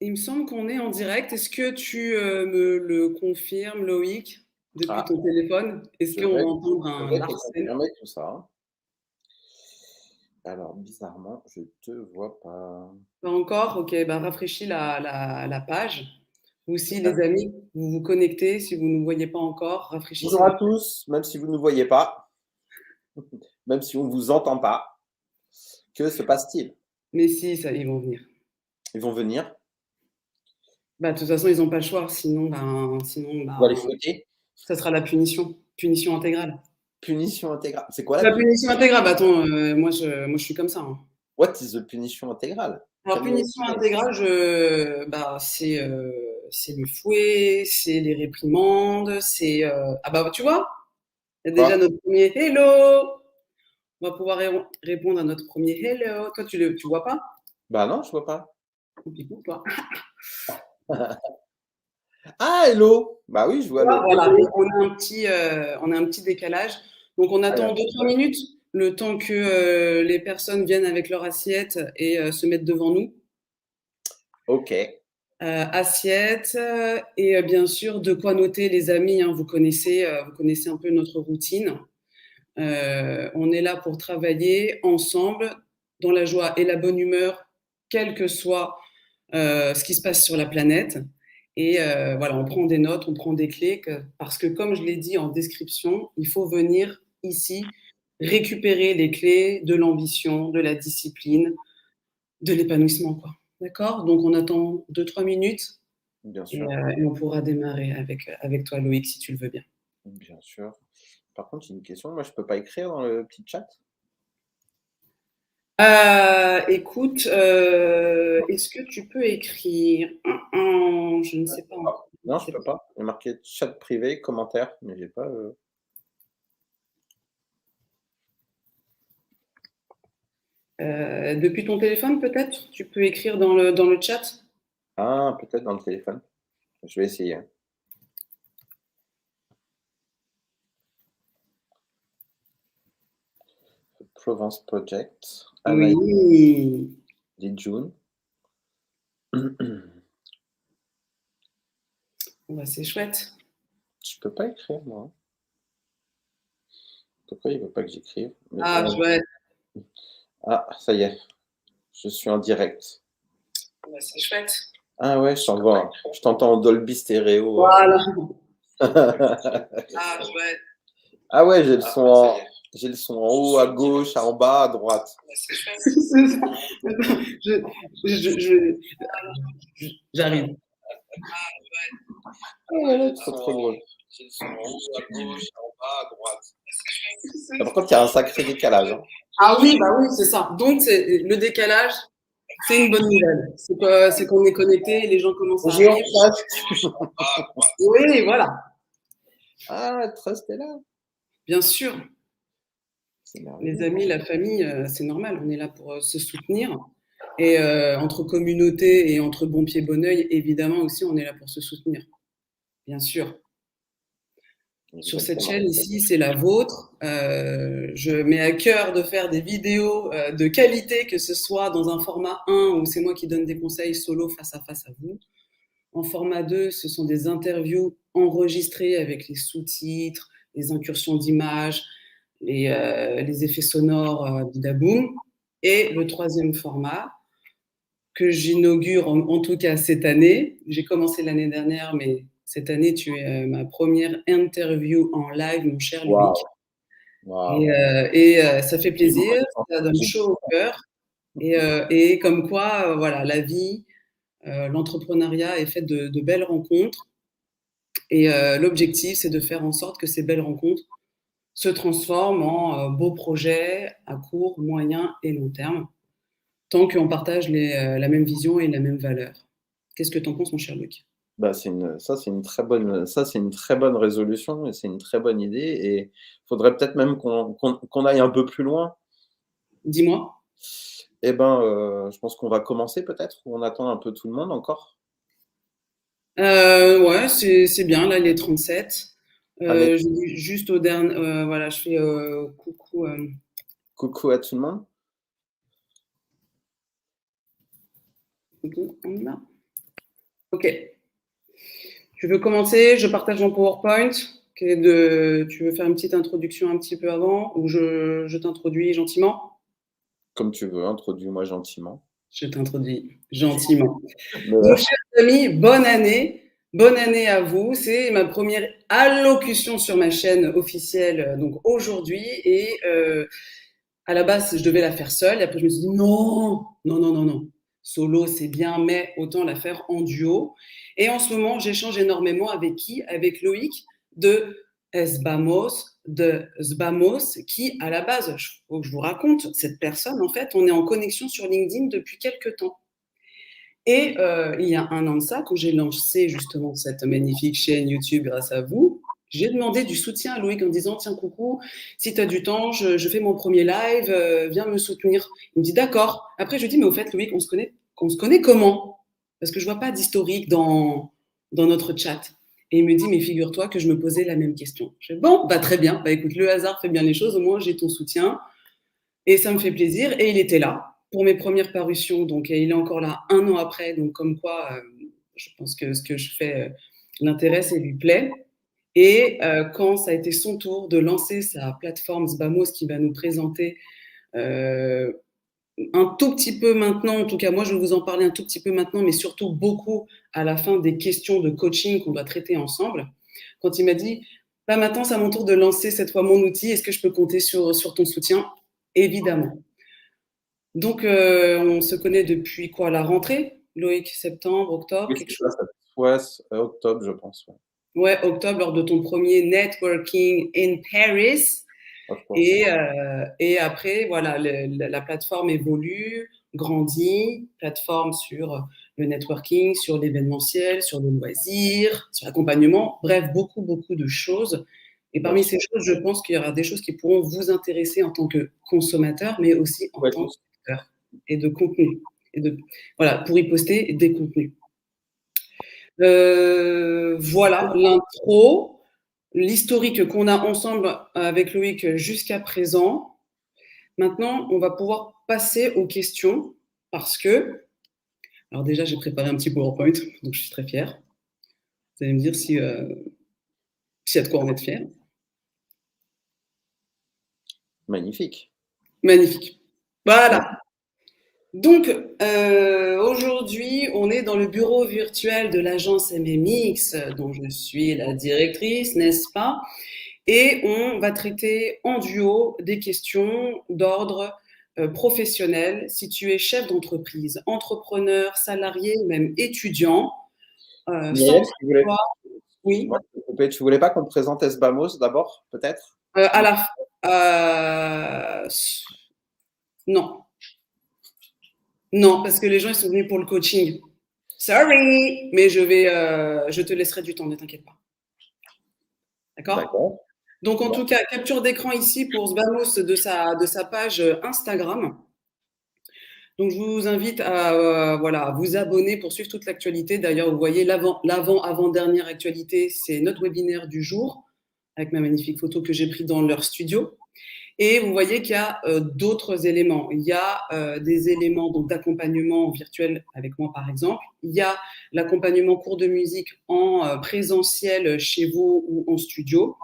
Il me semble qu'on est en direct. Est-ce que tu, me le confirmes, Loïc, depuis Ah, ton téléphone? Est-ce je qu'on va vais entendre je un vais te Larsen? confirmer tout ça. Alors bizarrement, je te vois pas. Pas encore? OK, bah, rafraîchis la page. Vous aussi les D'accord. amis, vous vous connectez si vous ne nous voyez pas encore, rafraîchissez Bonjour à la page. tous, même si vous ne nous voyez pas, même si on ne vous entend pas, que se passe-t-il? Mais si, ça ils vont venir. Ils vont venir, Bah, de toute façon, ils ont pas le choix, sinon, on va les ben, fouetter. ça sera la punition, punition intégrale. Punition intégrale. C'est quoi la La punition? punition intégrale, bah, attends, moi je suis comme ça, hein. What is the punition intégrale? Alors Tell me what punition it is. intégrale, bah, c'est le fouet, c'est les réprimandes, ah bah, tu vois? Il y a Quoi? déjà notre premier hello. On va pouvoir répondre à notre premier hello. Toi, tu vois pas? Bah non, je vois pas. Coupe toi. Ah hello! Bah oui, je Tu vois vois? le Voilà, hello. on a un petit décalage. Donc on Ah, y a attend pas 2-3 de minutes, le temps que, les personnes viennent avec leur assiette et se mettent devant nous. OK. Assiette, et bien sûr de quoi noter les amis, hein. Vous connaissez un peu notre routine. On est là pour travailler ensemble dans la joie et la bonne humeur, quel que soit, ce qui se passe sur la planète et voilà, on prend des notes, on prend des clés parce que comme je l'ai dit en description, il faut venir ici récupérer les clés de l'ambition, de la discipline, de l'épanouissement, quoi. D'accord? Donc on attend 2-3 minutes Bien et sûr, on pourra démarrer avec toi Loïc, si tu le veux bien. bien sûr. Par contre, j'ai une question, moi je peux pas écrire dans le petit chat? Écoute, est-ce que tu peux écrire? Je ne sais pas Ah, encore, je ne non, je sais peux pas. pas. Il y a marqué chat privé, commentaire, mais j'ai pas, Depuis ton téléphone peut-être? Tu peux écrire dans le chat? ah, peut-être dans le téléphone. Je vais essayer, hein. Provence Project, Anaïs Oui. June. Bah, c'est chouette. Je peux pas écrire moi. Pourquoi il veut pas que j'écrive? Mais Ah bon. chouette, Ah, ça y est, je suis en direct. bah, c'est chouette. Ah ouais, je t'entends en Dolby Stéréo. Voilà. Ah chouette, Ah ouais, j'ai le son en haut, à gauche, en bas, à droite. bah, c'est chouette. C'est ça. Attends, j'arrive. Ah ouais, là, trop drôle. Ah, par contre, il y a un sacré décalage, hein. Ah oui, bah oui, c'est ça. Donc le décalage, c'est une bonne nouvelle. C'est qu'on est connecté, les gens commencent à arriver. Géotrust. Oui, voilà, Ah, Trust est là. bien sûr. C'est Les merveilleux. amis, la famille, c'est normal, on est là pour, se soutenir et entre communauté et entre bon pied, bon oeil, évidemment aussi, on est là pour se soutenir, bien sûr. Sur cette Exactement. chaîne ici, c'est la vôtre. Je mets à cœur de faire des vidéos, de qualité, que ce soit dans un format 1 où c'est moi qui donne des conseils solo face à vous. En format 2, ce sont des interviews enregistrées avec les sous-titres, les incursions d'images, les effets sonores d'Idaboom. Et le troisième format, que j'inaugure en tout cas cette année. J'ai commencé l'année dernière, mais cette année, tu es ma première interview en live, mon cher Loïc. Waouh, waouh. Et ça fait J'ai plaisir, ça donne j'ai chaud au cœur. Et comme quoi, voilà, la vie, l'entrepreneuriat est fait de belles rencontres. Et l'objectif, c'est de faire en sorte que ces belles rencontres se transforment en beaux projets à court, moyen et long terme, tant qu'on partage la même vision et la même valeur. Qu'est-ce que tu en penses, mon cher Luc? bah, c'est une très bonne résolution et c'est une très bonne idée et faudrait peut-être même qu'on aille un peu plus loin. Dis-moi. Eh ben, je pense qu'on va commencer peut-être? Ou on attend un peu tout le monde encore? Ouais, c'est bien, là, il est 37. Allez, Je dis juste au dernier, voilà, je fais coucou. coucou à tout le monde. Coucou, Anna. Ok. Tu veux commencer? Je partage mon PowerPoint. Tu veux faire une petite introduction un petit peu avant ou je t'introduis gentiment? Comme tu veux, introduis-moi gentiment. Je t'introduis gentiment. Mais, Donc, chers amis, bonne année. Bonne année à vous. C'est ma première allocution sur ma chaîne officielle donc aujourd'hui. Et à la base, je devais la faire seule. Et après, je me suis dit non, non, non, non, non. Solo, c'est bien, mais autant la faire en duo. Et en ce moment, j'échange énormément avec qui? Avec Loïc de Sbamos, qui, à la base, faut que je vous raconte, cette personne, en fait, on est en connexion sur LinkedIn depuis quelques temps. Et il y a un an de ça, quand j'ai lancé justement cette magnifique chaîne YouTube grâce à vous, j'ai demandé du soutien à Loïc en disant tiens coucou, si tu as du temps, je fais mon premier live, viens me soutenir. Il me dit d'accord. Après je lui dis mais au fait Loïc, on se connaît comment? Parce que je vois pas d'historique dans notre chat. Et il me dit mais figure-toi que je me posais la même question. Je dis bon bah très bien, bah écoute le hasard fait bien les choses, au moins j'ai ton soutien. Et ça me fait plaisir. Et il était là pour mes premières parutions. Donc, il est encore là un an après. Donc, comme quoi, je pense que ce que je fais l'intéresse et lui plaît. Et quand ça a été son tour de lancer sa plateforme Sbamos qui va nous présenter euh, un tout petit peu maintenant, en tout cas moi je vais vous en parler un tout petit peu maintenant, mais surtout beaucoup à la fin des questions de coaching qu'on doit traiter ensemble. Quand il m'a dit, bah, maintenant c'est à mon tour de lancer cette fois mon outil, est-ce que je peux compter sur ton soutien? Évidemment. Donc, on se connaît depuis quoi? La rentrée? Loïc, septembre, octobre, oui, quelque c'est chose? ça, ouais, octobre, je pense. Ouais. Ouais, octobre, lors de ton premier networking in Paris. Of course. Et après, voilà, la plateforme évolue, grandit, plateforme sur le networking, sur l'événementiel, sur le loisir, sur l'accompagnement, bref, beaucoup, beaucoup de choses. Et Bien parmi sûr. ces choses, je pense qu'il y aura des choses qui pourront vous intéresser en tant que consommateur, mais aussi en Ouais, tant qu'acteur et de contenu. Et de, voilà, pour y poster des contenus. Voilà l'intro, l'historique qu'on a ensemble avec Loïc jusqu'à présent. Maintenant, on va pouvoir passer aux questions parce que, alors déjà, j'ai préparé un petit PowerPoint, donc je suis très fière. Vous allez me dire s'il y a de quoi en être fier. magnifique. Magnifique. Ouais. Voilà. Donc, aujourd'hui, on est dans le bureau virtuel de l'agence MMX, dont je suis la directrice, n'est-ce pas? Et on va traiter en duo des questions d'ordre professionnel. Si tu es chef d'entreprise, entrepreneur, salarié, même étudiant, sans Myriam, emploi, oui, excuse-moi de te couper, tu voulais pas qu'on te présente Esbamos d'abord, peut-être? à la non, non, parce que les gens ils sont venus pour le coaching. Sorry, mais je te laisserai du temps, ne t'inquiète pas. D'accord? D'accord. Donc en Bon. tout cas, capture d'écran ici pour Sbamos de sa page Instagram. Donc, je vous invite à, voilà, à vous abonner pour suivre toute l'actualité. D'ailleurs, vous voyez avant-dernière actualité, c'est notre webinaire du jour avec ma magnifique photo que j'ai prise dans leur studio. Et vous voyez qu'il y a d'autres éléments. Il y a des éléments donc d'accompagnement virtuel avec moi, par exemple. Il y a l'accompagnement cours de musique en présentiel chez vous ou en studio.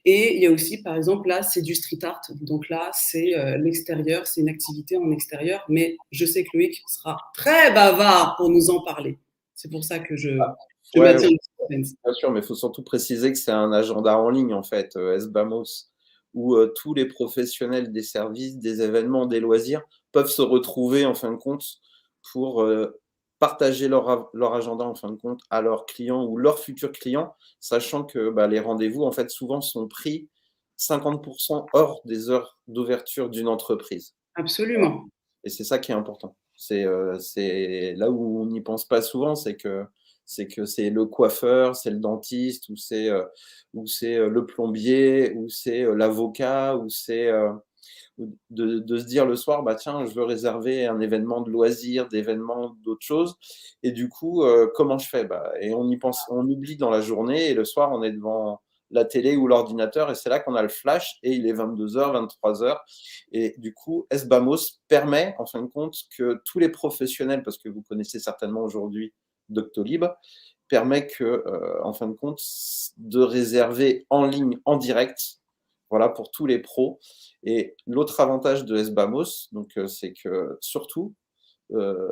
Et il y a aussi, par exemple, là, c'est du street art. Donc là, c'est l'extérieur, c'est une activité en extérieur. Mais je sais que Loïc sera très bavard pour nous en parler. C'est pour ça que je Ouais, maintiens le suspense. bien sûr, mais il faut surtout préciser que c'est un agenda en ligne, en fait, Sbamos, où tous les professionnels des services, des événements, des loisirs peuvent se retrouver, en fin de compte, pour partager leur agenda, en fin de compte, à leurs clients ou leurs futurs clients, sachant que bah, les rendez-vous, en fait, souvent sont pris 50% hors des heures d'ouverture d'une entreprise. Absolument. Et c'est ça qui est important. C'est là où on n'y pense pas souvent, c'est que c'est le coiffeur, c'est le dentiste, ou c'est le plombier, ou c'est l'avocat, ou c'est de se dire le soir, bah tiens, je veux réserver un événement de loisirs, d'événements, d'autres choses. Et du coup, comment je fais? Bah, et on y pense, on oublie dans la journée, et le soir, on est devant la télé ou l'ordinateur, et c'est là qu'on a le flash, et il est 22h, 23h. Et du coup, Sbamos permet, en fin de compte, que tous les professionnels, parce que vous connaissez certainement aujourd'hui Doctolib, permet que, en fin de compte, de réserver en ligne, en direct, voilà, pour tous les pros. Et l'autre avantage de SBAMOS, donc, c'est que surtout,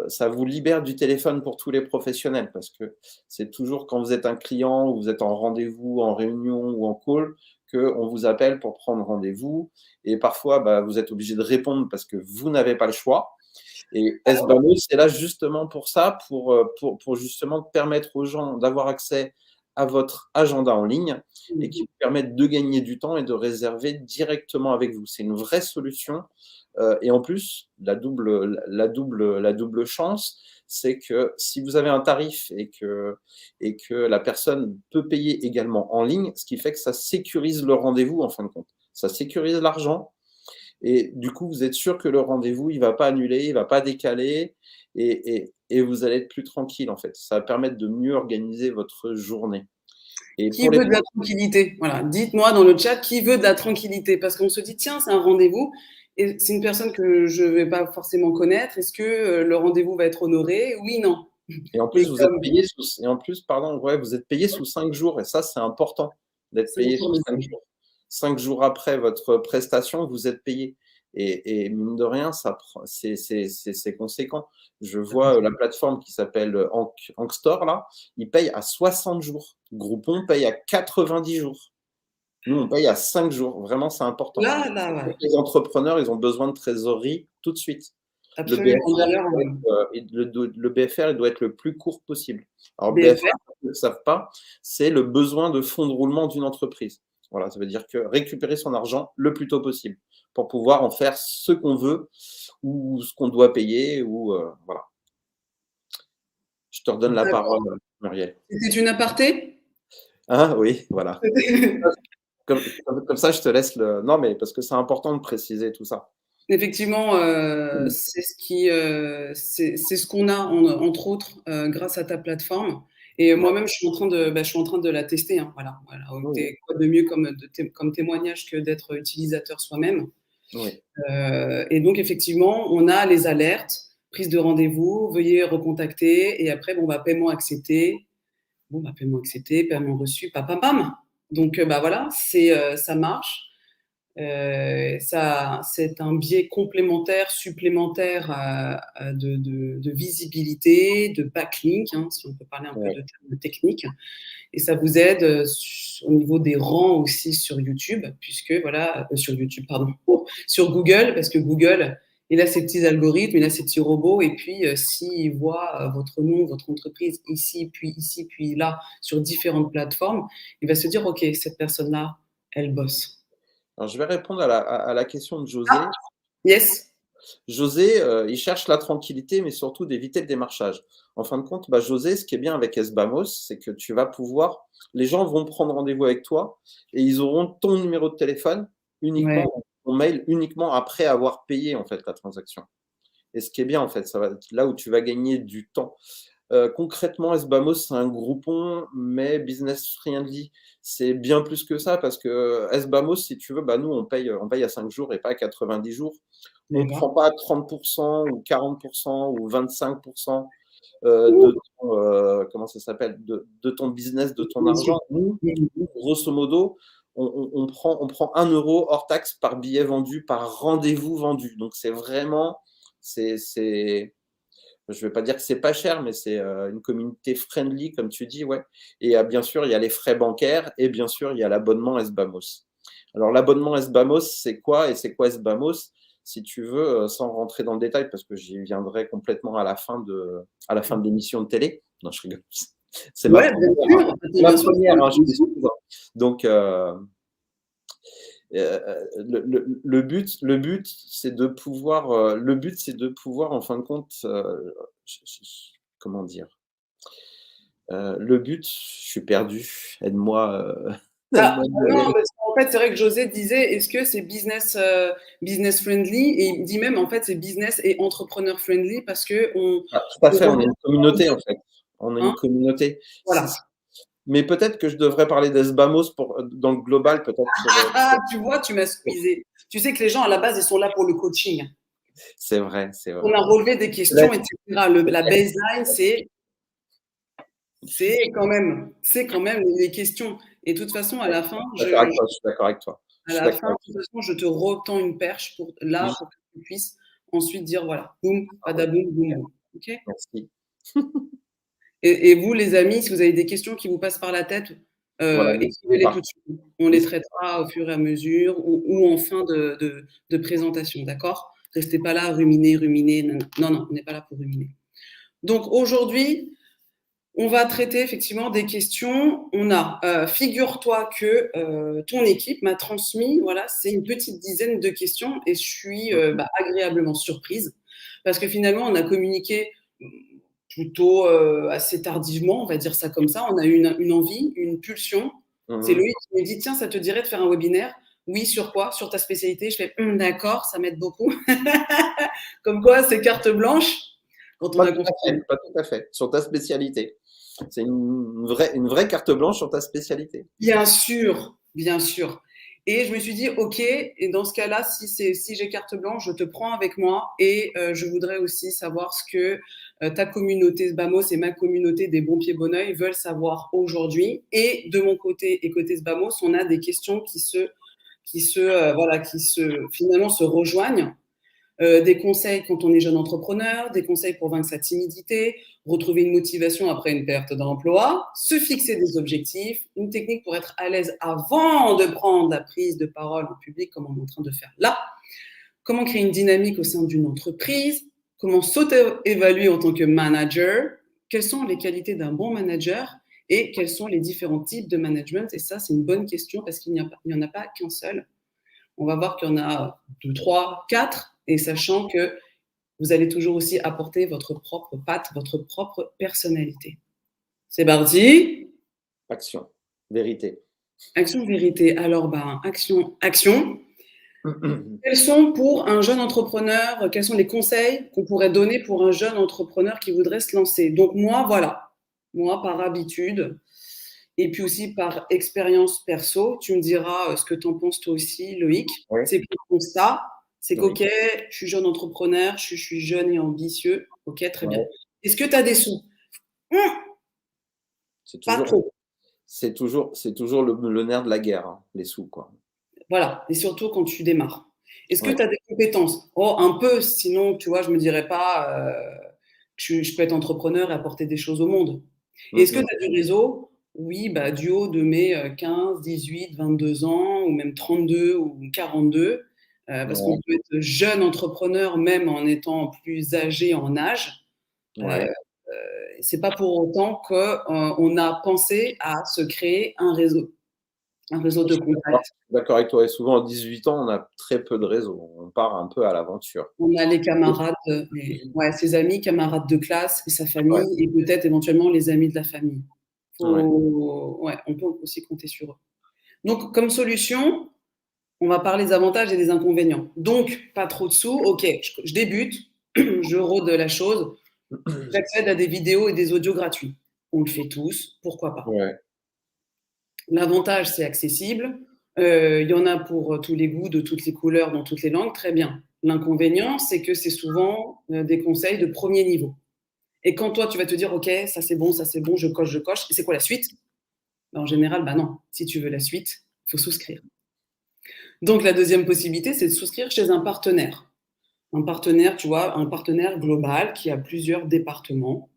ça vous libère du téléphone pour tous les professionnels parce que c'est toujours quand vous êtes un client ou vous êtes en rendez-vous, en réunion ou en call qu'on vous appelle pour prendre rendez-vous et parfois bah, vous êtes obligé de répondre parce que vous n'avez pas le choix. Et SBAMO, c'est là justement pour ça, pour justement permettre aux gens d'avoir accès à votre agenda en ligne et qui vous permettent de gagner du temps et de réserver directement avec vous. C'est une vraie solution. Et en plus, la double chance, c'est que si vous avez un tarif et que la personne peut payer également en ligne, ce qui fait que ça sécurise le rendez-vous en fin de compte. Ça sécurise l'argent et du coup, vous êtes sûr que le rendez-vous, il ne va pas annuler, il ne va pas décaler et vous allez être plus tranquille en fait. Ça va permettre de mieux organiser votre journée. Et Qui pour les veut de la tranquillité? Voilà, dites-moi dans le chat qui veut de la tranquillité parce qu'on se dit tiens, c'est un rendez-vous et c'est une personne que je ne vais pas forcément connaître. Est-ce que le rendez-vous va être honoré? Oui, non. Et en plus, Et vous êtes comme payé sous, et en plus, pardon, ouais, vous êtes payé sous 5 jours. Et ça, c'est important d'être c'est payé sous 5 information. jours. 5 jours après votre prestation, vous êtes payé. Et mine de rien, c'est conséquent. Je vois la plateforme qui s'appelle Ankstore, là, ils payent à 60 jours. Groupon paye à 90 jours. Nous, on paye à 5 jours. Vraiment, c'est important. Là, voilà. Les entrepreneurs, ils ont besoin de trésorerie tout de suite. Le Absolument. BFR, D'ailleurs, le BFR, il doit être le plus court possible. Alors, BFR, BFR, pour ceux qui ne savent pas, c'est le besoin de fonds de roulement d'une entreprise. Voilà, ça veut dire que récupérer son argent le plus tôt possible pour pouvoir en faire ce qu'on veut ou ce qu'on doit payer. Ou voilà. Je te redonne la parole, d'accord. Muriel. C'était une aparté? Hein, oui, voilà. Comme ça, je te laisse le. Non, mais parce que c'est important de préciser tout ça. Effectivement, c'est ce qu'on a entre autres grâce à ta plateforme. Et Ouais, moi-même, je suis en train de la tester. Hein, voilà, voilà. oui, Quoi de mieux comme témoignage que d'être utilisateur soi-même. oui. Et donc, effectivement, on a les alertes, prise de rendez-vous, veuillez recontacter. Et après, bon, bah, paiement accepté. Bon, bah, paiement accepté, paiement reçu, pam, pam, pam. Donc, bah, voilà, ça marche. Ça, c'est un biais complémentaire, supplémentaire de visibilité, de backlink, hein, si on peut parler un peu Ouais. de termes techniques. Et ça vous aide au niveau des rangs aussi sur YouTube, puisque voilà, sur YouTube, pardon, sur Google, parce que Google, il a ses petits algorithmes, il a ses petits robots, et puis s'il voit votre nom, votre entreprise ici, puis là, sur différentes plateformes, il va se dire, OK, cette personne-là, elle bosse. Alors, je vais répondre à la question de José. Yes. José, il cherche la tranquillité, mais surtout d'éviter le démarchage. En fin de compte, bah, José, ce qui est bien avec SBAMOS, c'est que tu vas pouvoir, les gens vont prendre rendez-vous avec toi et ils auront ton numéro de téléphone Ouais. uniquement, ton mail uniquement après avoir payé en fait la transaction. Et ce qui est bien en fait, ça va être là où tu vas gagner du temps. Concrètement, SBAMOS, c'est un groupon, mais business friendly. C'est bien plus que ça parce que SBAMOS, si tu veux, bah, nous, on paye à 5 jours et pas à 90 jours. On ne prend D'accord. pas 30% ou 40% ou 25% Ouh, comment ça s'appelle, de ton business, de ton commission. argent. Nous, Mmh. grosso modo, on prend 1 euro hors taxe par billet vendu, par rendez-vous vendu. Donc, c'est vraiment, c'est je ne vais pas dire que c'est pas cher, mais c'est une communauté friendly, comme tu dis, ouais. Et bien sûr, il y a les frais bancaires et bien sûr, il y a l'abonnement SBAMOS. Alors, l'abonnement SBAMOS, c'est quoi et c'est quoi SBAMOS? Si tu veux, sans rentrer dans le détail, parce que j'y viendrai complètement à la fin de l'émission de télé. Non, je rigole. C'est ma Ouais, bien première, hein. sûr. C'est Attends, ma bien sûr, c'est première, hein, je intéressant. m'excuse, hein. Donc, le but, c'est de pouvoir, en fin de compte, comment dire? Le but, je suis perdu, aide-moi, Ah, aide-moi non, Muriel. parce qu'en fait, c'est vrai que José disait, est-ce que c'est business friendly? Et il dit même, en fait, c'est business et entrepreneur friendly parce que Ah, tout à on fait, on est remet une communauté, en fait. On est hein, une communauté. voilà. Mais peut-être que je devrais parler d'Esbamos dans le global, peut-être Ah, tu vois, tu m'as squeezé. Tu sais que les gens, à la base, ils sont là pour le coaching. c'est vrai, c'est On vrai. a relevé des Là, questions, etc. La baseline, c'est C'est quand même les questions. Et de toute façon, à la fin, Je suis d'accord avec toi. à Je suis la d'accord fin, de avec toute façon, je te retends une perche toi. pour que tu puisses ensuite dire voilà, boum, badaboum, boum, boum. OK? Merci. Et vous, les amis, si vous avez des questions qui vous passent par la tête, Voilà, n'hésitez écrivez-les pas. tout de suite. On les N'hésitez traitera au fur et à mesure ou en fin de présentation, d'accord? Restez pas là à ruminer, ruminer. Non, non, on n'est pas là pour ruminer. Donc aujourd'hui, on va traiter effectivement des questions. On a, figure-toi que ton équipe m'a transmis, voilà, c'est une petite dizaine de questions et je suis agréablement surprise parce que finalement, on a communiqué plutôt assez tardivement, on va dire ça comme ça. On a eu une envie, une pulsion. C'est pas. Loïc qui me dit tiens, ça te dirait de faire un webinaire? Oui, sur quoi? Sur ta spécialité. Je fais d'accord, ça m'aide beaucoup. Comme quoi, c'est carte blanche quand on Pas a tout à construit. fait, pas tout à fait. Sur ta spécialité. C'est une vraie carte blanche sur ta spécialité. Bien sûr, bien sûr. Et je me suis dit, OK, et dans ce cas-là, si j'ai carte blanche, je te prends avec moi et je voudrais aussi savoir ce que ta communauté Sbamos et ma communauté des bons pieds bon oeil veulent savoir aujourd'hui. Et de mon côté et côté Sbamos, on a des questions qui finalement se rejoignent. Des conseils quand on est jeune entrepreneur, des conseils pour vaincre sa timidité, retrouver une motivation après une perte d'emploi, se fixer des objectifs, une technique pour être à l'aise avant de prendre la prise de parole en public comme on est en train de faire là, comment créer une dynamique au sein d'une entreprise, comment s'auto-évaluer en tant que manager, quelles sont les qualités d'un bon manager et quels sont les différents types de management. Et ça, c'est une bonne question parce qu'il n'y en a pas qu'un seul. On va voir qu'il y en a 2, 3, 4, et sachant que vous allez toujours aussi apporter votre propre patte, votre propre personnalité. C'est parti. Action, vérité. Action, vérité. Alors, action, action. Quels sont pour un jeune entrepreneur, quels sont les conseils qu'on pourrait donner pour un jeune entrepreneur qui voudrait se lancer? Donc moi, voilà, moi par habitude, et puis aussi par expérience perso, tu me diras ce que tu en penses toi aussi, Loïc. Oui, C'est que le constat, c'est oui, qu'OK, je suis jeune entrepreneur, je suis jeune et ambitieux. OK, très bien. ouais. Est-ce que tu as des sous? Hum, C'est Pas toujours, trop. c'est toujours le nerf de la guerre, hein, les sous, quoi. Voilà. Et surtout quand tu démarres. Est-ce que Ouais. tu as des compétences? Oh, un peu, sinon, tu vois, je me dirais pas que je peux être entrepreneur et apporter des choses au monde. Est-ce que tu as du réseau? Oui, du haut de mes 15, 18, 22 ans, ou même 32 ou 42, parce qu'on Ouais, peut être jeune entrepreneur même en étant plus âgé en âge. Euh, ouais. c'est pas pour autant qu'on a pensé à se créer un réseau Je de suis d'accord. contacts. Je suis d'accord avec toi. Et souvent, à 18 ans, on a très peu de réseau. On part un peu à l'aventure. On a les camarades, ouais, ses amis, camarades de classe et sa famille, et peut-être éventuellement les amis de la famille. Ouais. Ouais, on peut aussi compter sur eux. Donc, comme solution, on va parler des avantages et des inconvénients. Donc, pas trop de sous. OK, je débute, je rôde la chose. J'accède à des vidéos et des audios gratuits. On le fait tous, pourquoi pas. Ouais. L'avantage, c'est accessible. Il y en a pour tous les goûts, de toutes les couleurs, dans toutes les langues, très bien. L'inconvénient, c'est que c'est souvent des conseils de premier niveau. Et quand toi, tu vas te dire, OK, ça c'est bon, je coche, et c'est quoi la suite? En général, non. Si tu veux la suite, il faut souscrire. Donc, la deuxième possibilité, c'est de souscrire chez un partenaire. Un partenaire, tu vois, un partenaire global qui a plusieurs départements.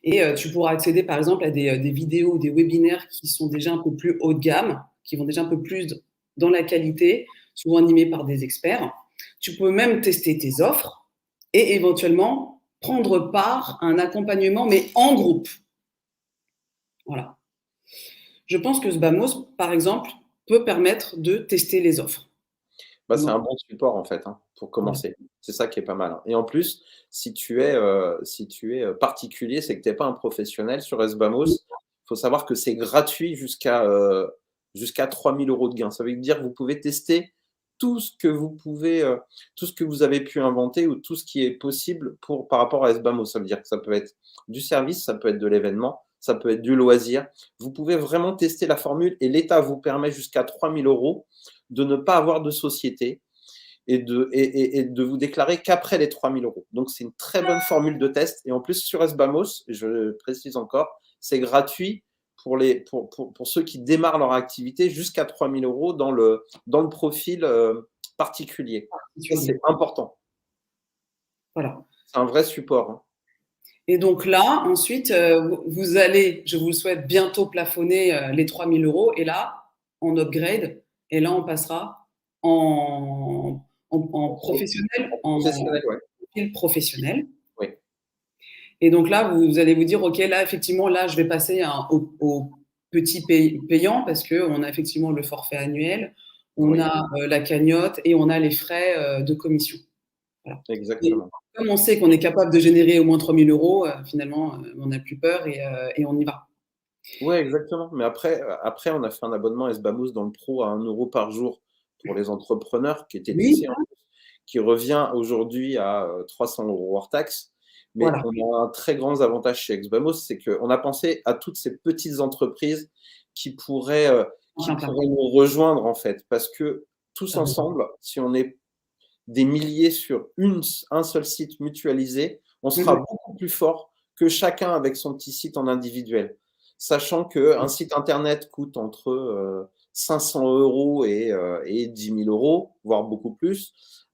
Et tu pourras accéder, par exemple, à des vidéos ou des webinaires qui sont déjà un peu plus haut de gamme, qui vont déjà un peu plus dans la qualité, souvent animés par des experts. Tu peux même tester tes offres et éventuellement prendre part à un accompagnement, mais en groupe. Voilà. Je pense que Sbamos, par exemple, peut permettre de tester les offres. Bah, c'est Donc, un bon support en fait, hein, pour voilà. commencer. C'est ça qui est pas mal, hein. Et en plus, si tu es, particulier, c'est que tu es pas un professionnel sur Sbamos, il faut savoir que c'est gratuit jusqu'à 3 000 € de gain. Ça veut dire que vous pouvez tester tout ce que vous pouvez, tout ce que vous avez pu inventer ou tout ce qui est possible par rapport à Sbamos. Ça veut dire que ça peut être du service, ça peut être de l'événement, ça peut être du loisir. Vous pouvez vraiment tester la formule et l'État vous permet jusqu'à 3 000 € de ne pas avoir de société et de vous déclarer qu'après les 3 000 €. Donc, c'est une très bonne formule de test. Et en plus, sur Sbamos, je précise encore, c'est gratuit pour ceux qui démarrent leur activité jusqu'à 3 000 € dans le profil particulier. Ça, c'est important. Voilà. C'est un vrai support. Hein. Et donc là, ensuite, vous allez, je vous le souhaite, bientôt plafonner les 3 000 €. Et là, on upgrade. Et là, on passera en professionnel, en Professionnel, ouais. profil professionnel. Oui. Et donc là, vous allez vous dire, OK, là, effectivement, là, je vais passer au petit payant parce qu'on a effectivement le forfait annuel, on a la cagnotte et on a les frais de commission. Voilà. Exactement. Et comme on sait qu'on est capable de générer au moins 3 000 €, finalement, on n'a plus peur et on y va. Oui, exactement. Mais après, on a fait un abonnement Sbamos dans le pro à 1 € par jour pour les entrepreneurs qui était Oui, TC, qui revient aujourd'hui à 300 € hors taxe. Mais voilà. on a un très grand avantage chez Sbamos, c'est qu'on a pensé à toutes ces petites entreprises qui pourraient nous rejoindre, en fait. Parce que tous ensemble, si on est des milliers sur un seul site mutualisé, on sera beaucoup plus fort que chacun avec son petit site en individuel. Sachant qu'un site internet coûte entre 500 € et 10 000 €, voire beaucoup plus.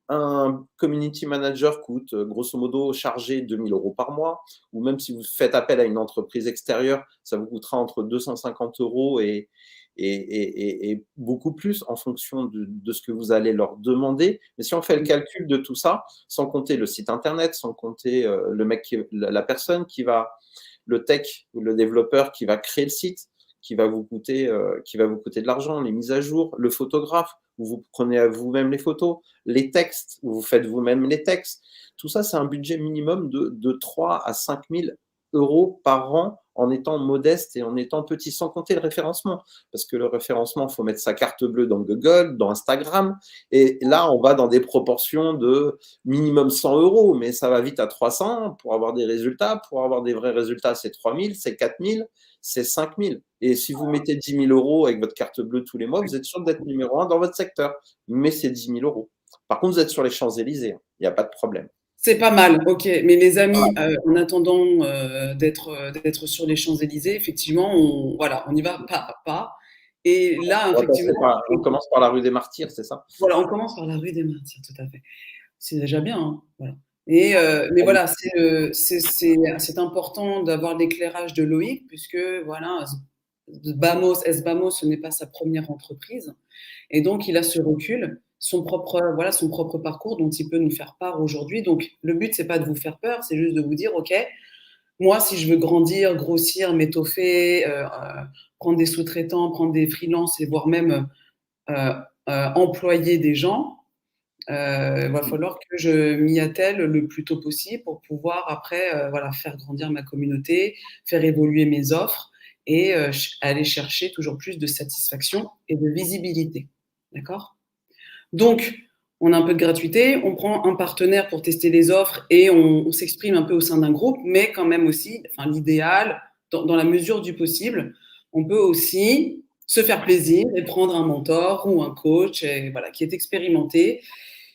Un community manager coûte grosso modo chargé 2 000 € par mois, ou même si vous faites appel à une entreprise extérieure, ça vous coûtera entre 250 € et beaucoup plus en fonction de ce que vous allez leur demander. Mais si on fait le calcul de tout ça, sans compter le site internet, sans compter la personne le tech ou le développeur qui va créer le site, qui va vous coûter de l'argent, les mises à jour, le photographe, où vous prenez à vous-même les photos, les textes, où vous faites vous-même les textes. Tout ça, c'est un budget minimum de 3 à 5 000 € par an en étant modeste et en étant petit, sans compter le référencement. Parce que le référencement, il faut mettre sa carte bleue dans Google, dans Instagram. Et là, on va dans des proportions de minimum 100 €, mais ça va vite à 300 pour avoir des résultats. Pour avoir des vrais résultats, c'est 3 000, c'est 4 000, c'est 5 000. Et si vous mettez 10 000 € avec votre carte bleue tous les mois, vous êtes sûr d'être numéro 1 dans votre secteur. Mais c'est 10 000 €. Par contre, vous êtes sur les Champs-Élysées. Il n'y a pas de problème. C'est pas mal, OK. Mais les amis, en attendant d'être sur les Champs-Élysées, effectivement, on y va pas à pas. Et là, effectivement, On commence par la rue des Martyrs, c'est ça? voilà, on commence par la rue des Martyrs, tout à fait. C'est déjà bien, hein, voilà. Mais voilà, c'est important d'avoir l'éclairage de Loïc puisque voilà, S-Bamos, ce n'est pas sa première entreprise. Et donc, il a ce recul, son propre parcours dont il peut nous faire part aujourd'hui. Donc, le but, c'est pas de vous faire peur, c'est juste de vous dire, OK, moi, si je veux grandir, grossir, m'étoffer, prendre des sous-traitants, prendre des freelances et voire même employer des gens, va falloir que je m'y attelle le plus tôt possible pour pouvoir après faire grandir ma communauté, faire évoluer mes offres et aller chercher toujours plus de satisfaction et de visibilité. D'accord? Donc, on a un peu de gratuité, on prend un partenaire pour tester les offres et on s'exprime un peu au sein d'un groupe, mais quand même aussi, l'idéal, dans la mesure du possible, on peut aussi se faire plaisir et prendre un mentor ou un coach qui est expérimenté.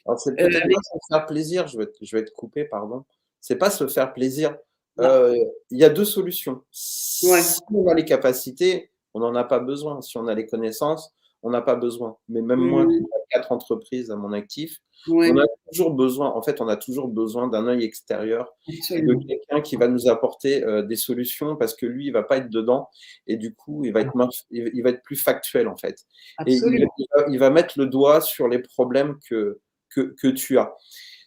Alors, c'est peut-être pas se faire plaisir, je vais te couper, pardon. C'est pas se faire plaisir. Il y a 2 solutions. Si on a les capacités, on n'en a pas besoin. Si on a les connaissances, on n'a pas besoin. Mais même moi, qui ai 4 entreprises à mon actif, on a toujours besoin d'un œil extérieur et de quelqu'un qui va nous apporter des solutions parce que lui, il va pas être dedans et du coup, il va être plus factuel, en fait. Absolument. Et il va mettre le doigt sur les problèmes que tu as.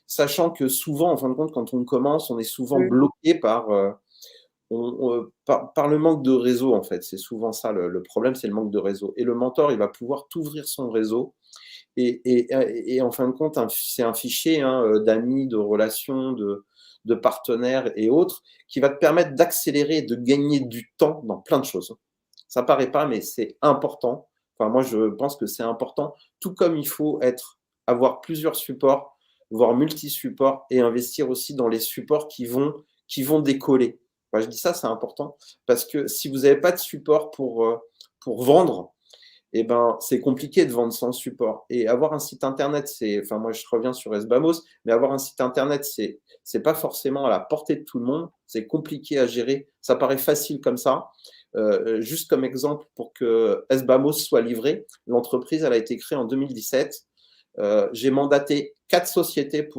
Sachant que souvent, en fin de compte, quand on commence, on est souvent bloqué par le manque de réseau, en fait. C'est souvent ça le problème, c'est le manque de réseau. Et le mentor, il va pouvoir t'ouvrir son réseau. Et en fin de compte, c'est un fichier d'amis, de relations, de partenaires et autres qui va te permettre d'accélérer et de gagner du temps dans plein de choses. Ça paraît pas, mais c'est important. Enfin, moi, je pense que c'est important, tout comme il faut avoir plusieurs supports, voire multi-supports, et investir aussi dans les supports qui vont décoller. Enfin, je dis ça, c'est important, parce que si vous n'avez pas de support pour vendre, eh ben, c'est compliqué de vendre sans support. Et avoir un site internet, enfin, moi, je reviens sur Sbamos, mais avoir un site internet, c'est pas forcément à la portée de tout le monde. C'est compliqué à gérer. Ça paraît facile comme ça. Juste comme exemple, pour que Sbamos soit livré, l'entreprise, elle a été créée en 2017. J'ai mandaté 4 sociétés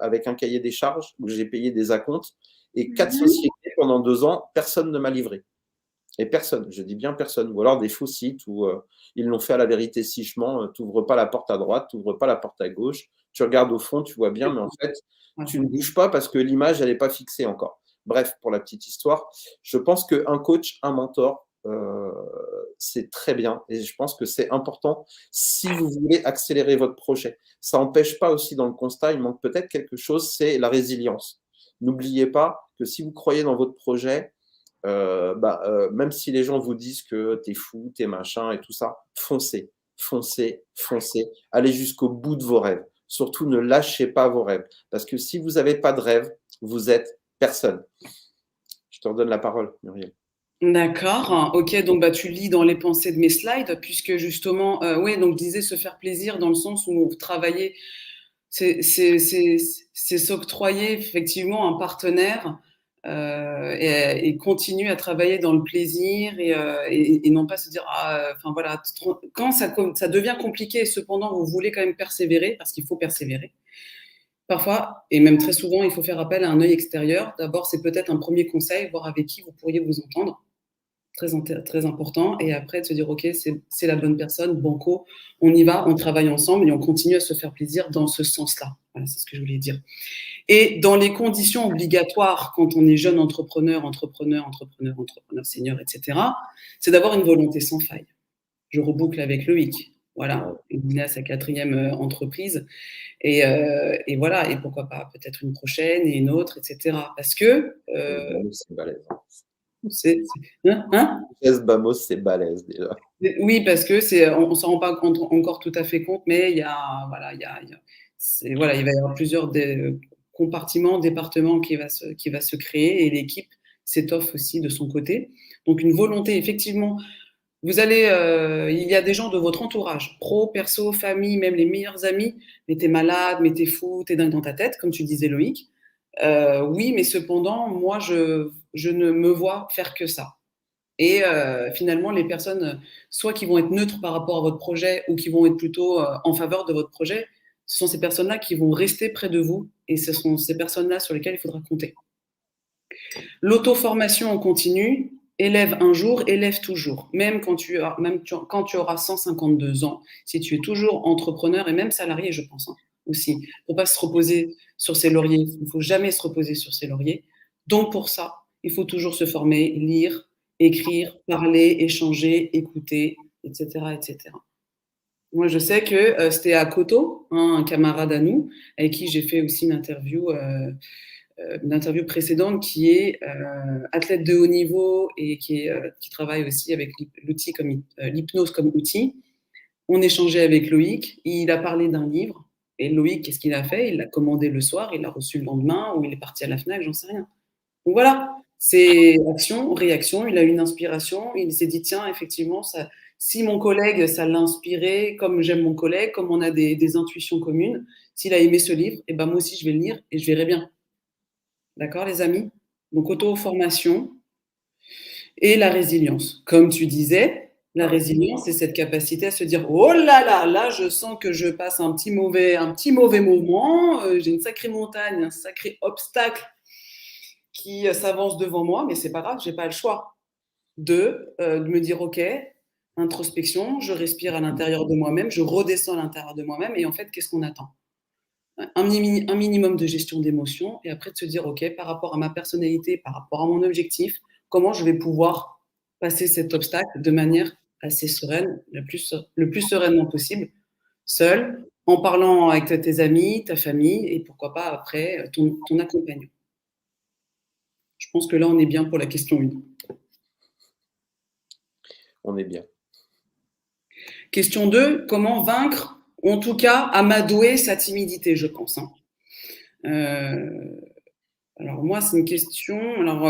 avec un cahier des charges où j'ai payé des acomptes. Et 4 sociétés pendant 2 ans, personne ne m'a livré. Et personne, je dis bien personne, ou alors des faux sites où ils l'ont fait à la vérité sèchement, tu n'ouvres pas la porte à droite, tu n'ouvres pas la porte à gauche, tu regardes au fond, tu vois bien, mais en fait, tu ne bouges pas parce que l'image, elle n'est pas fixée encore. Bref, pour la petite histoire, je pense qu'un coach, un mentor, c'est très bien et je pense que c'est important si vous voulez accélérer votre projet. Ça n'empêche pas aussi dans le constat, il manque peut-être quelque chose, c'est la résilience. N'oubliez pas que si vous croyez dans votre projet, même si les gens vous disent que t'es fou, t'es machin et tout ça, foncez, foncez, foncez, allez jusqu'au bout de vos rêves. Surtout, ne lâchez pas vos rêves. Parce que si vous n'avez pas de rêve, vous êtes personne. Je te redonne la parole, Muriel. D'accord, ok, donc bah, tu lis dans les pensées de mes slides, puisque justement, oui, donc je disais se faire plaisir dans le sens où travailler, c'est s'octroyer effectivement un partenaire et continuer à travailler dans le plaisir et non pas se dire, ah, enfin voilà, quand ça devient compliqué, cependant vous voulez quand même persévérer, parce qu'il faut persévérer. Parfois, et même très souvent, il faut faire appel à un œil extérieur. D'abord, c'est peut-être un premier conseil, voir avec qui vous pourriez vous entendre. Très important. Et après, de se dire, OK, c'est la bonne personne, banco, on y va, on travaille ensemble et on continue à se faire plaisir dans ce sens-là. Voilà, c'est ce que je voulais dire. Et dans les conditions obligatoires, quand on est jeune entrepreneur senior, etc., c'est d'avoir une volonté sans faille. Je reboucle avec Loïc. Voilà, il a sa 4e entreprise. Et voilà, et pourquoi pas peut-être une prochaine et une autre, etc. Parce que c'est balèze. Hein Sbamos, c'est balèze déjà. Oui, parce que on ne s'en rend pas encore tout à fait compte, mais il y a, voilà, il va y avoir plusieurs compartiments, départements qui va se créer et l'équipe s'étoffe aussi de son côté. Donc une volonté, effectivement, il y a des gens de votre entourage, pro, perso, famille, même les meilleurs amis, mais t'es malade, mais t'es fou, t'es dingue dans ta tête, comme tu disais Loïc. Oui, mais cependant, moi, je ne me vois faire que ça. Et finalement, les personnes, soit qui vont être neutres par rapport à votre projet ou qui vont être plutôt en faveur de votre projet, ce sont ces personnes-là qui vont rester près de vous et ce sont ces personnes-là sur lesquelles il faudra compter. L'auto-formation en continu, élève un jour, élève toujours. Même quand tu auras 152 ans, si tu es toujours entrepreneur et même salarié, je pense, aussi. Il ne faut pas se reposer sur ses lauriers. Il ne faut jamais se reposer sur ses lauriers. Donc pour ça, il faut toujours se former, lire, écrire, parler, échanger, écouter, etc., etc. Moi, je sais que c'était à Koto, un camarade à nous, avec qui j'ai fait aussi une interview précédente, qui est athlète de haut niveau et qui travaille aussi avec l'outil comme l'hypnose comme outil. On échangeait avec Loïc, il a parlé d'un livre, et Loïc, qu'est-ce qu'il a fait? Il l'a commandé le soir, il l'a reçu le lendemain, ou il est parti à la FNAC, j'en sais rien. Donc voilà, c'est action, réaction, il a eu une inspiration, il s'est dit, tiens, effectivement, si mon collègue, ça l'a inspiré, comme j'aime mon collègue, comme on a des intuitions communes, s'il a aimé ce livre, et ben moi aussi, je vais le lire et je verrai bien. D'accord, les amis? Donc, auto-formation et la résilience. Comme tu disais, la résilience, c'est cette capacité à se dire, oh là là, là, je sens que je passe un petit mauvais moment, j'ai une sacrée montagne, un sacré obstacle qui s'avance devant moi, mais c'est pas grave, j'ai pas le choix de me dire, ok, introspection, je respire à l'intérieur de moi-même, je redescends à l'intérieur de moi-même, et en fait, qu'est-ce qu'on attend? Un minimum de gestion d'émotions et après de se dire, OK, par rapport à ma personnalité, par rapport à mon objectif, comment je vais pouvoir passer cet obstacle de manière assez sereine, le plus sereinement possible, seul, en parlant avec tes amis, ta famille et pourquoi pas après ton accompagnant. Je pense que là, on est bien pour la question 1. On est bien. Question 2, comment vaincre, en tout cas, amadouer sa timidité, je pense. Alors moi, c'est une question. Alors,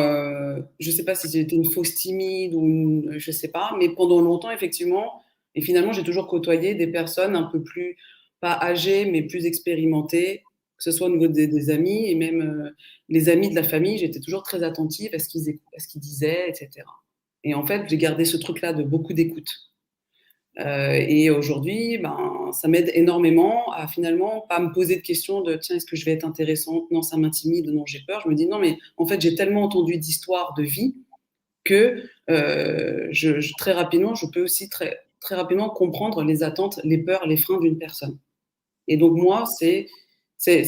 je ne sais pas si j'ai été une fausse timide ou je ne sais pas, mais pendant longtemps, effectivement, Et finalement, j'ai toujours côtoyé des personnes un peu plus, pas âgées, mais plus expérimentées, que ce soit au niveau des amis et même les amis de la famille. J'étais toujours très attentive à ce qu'ils disaient, etc. Et en fait, j'ai gardé ce truc-là de beaucoup d'écoute. Et aujourd'hui, ben, ça m'aide énormément à finalement pas me poser de questions de tiens, est-ce que je vais être intéressante? Non, ça m'intimide, non, j'ai peur. Je me dis non, mais en fait, j'ai tellement entendu d'histoires de vie que très rapidement, je peux aussi très rapidement comprendre les attentes, les peurs, les freins d'une personne. Et donc moi,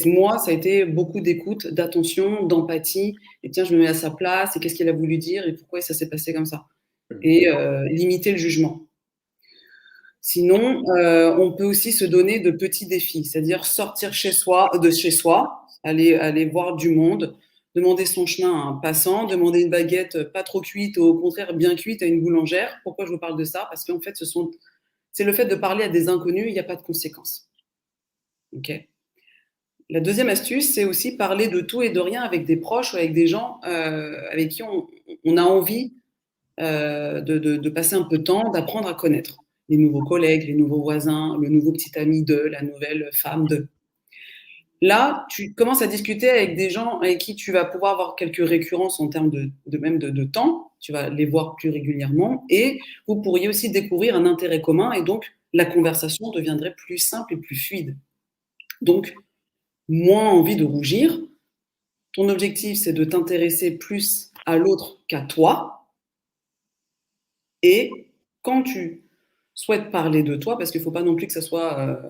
moi, ça a été beaucoup d'écoute, d'attention, d'empathie. Et tiens, je me mets à sa place. Et qu'est-ce qu'il a voulu dire et pourquoi ça s'est passé comme ça. Et limiter le jugement. Sinon, on peut aussi se donner de petits défis, c'est-à-dire sortir de chez soi, aller voir du monde, demander son chemin à un passant, demander une baguette pas trop cuite, ou au contraire bien cuite à une boulangère. Pourquoi je vous parle de ça? Parce qu'en fait, c'est le fait de parler à des inconnus, il n'y a pas de conséquences. Ok. La deuxième astuce, c'est aussi parler de tout et de rien avec des proches ou avec des gens avec qui on a envie de passer un peu de temps, d'apprendre à connaître les nouveaux collègues, les nouveaux voisins, le nouveau petit ami de, la nouvelle femme de. Là, tu commences à discuter avec des gens avec qui tu vas pouvoir avoir quelques récurrences en termes de temps. Tu vas les voir plus régulièrement et vous pourriez aussi découvrir un intérêt commun et donc la conversation deviendrait plus simple et plus fluide. Donc, moins envie de rougir. Ton objectif, c'est de t'intéresser plus à l'autre qu'à toi. Et quand tu souhaites parler de toi, parce qu'il ne faut pas non plus que ça soit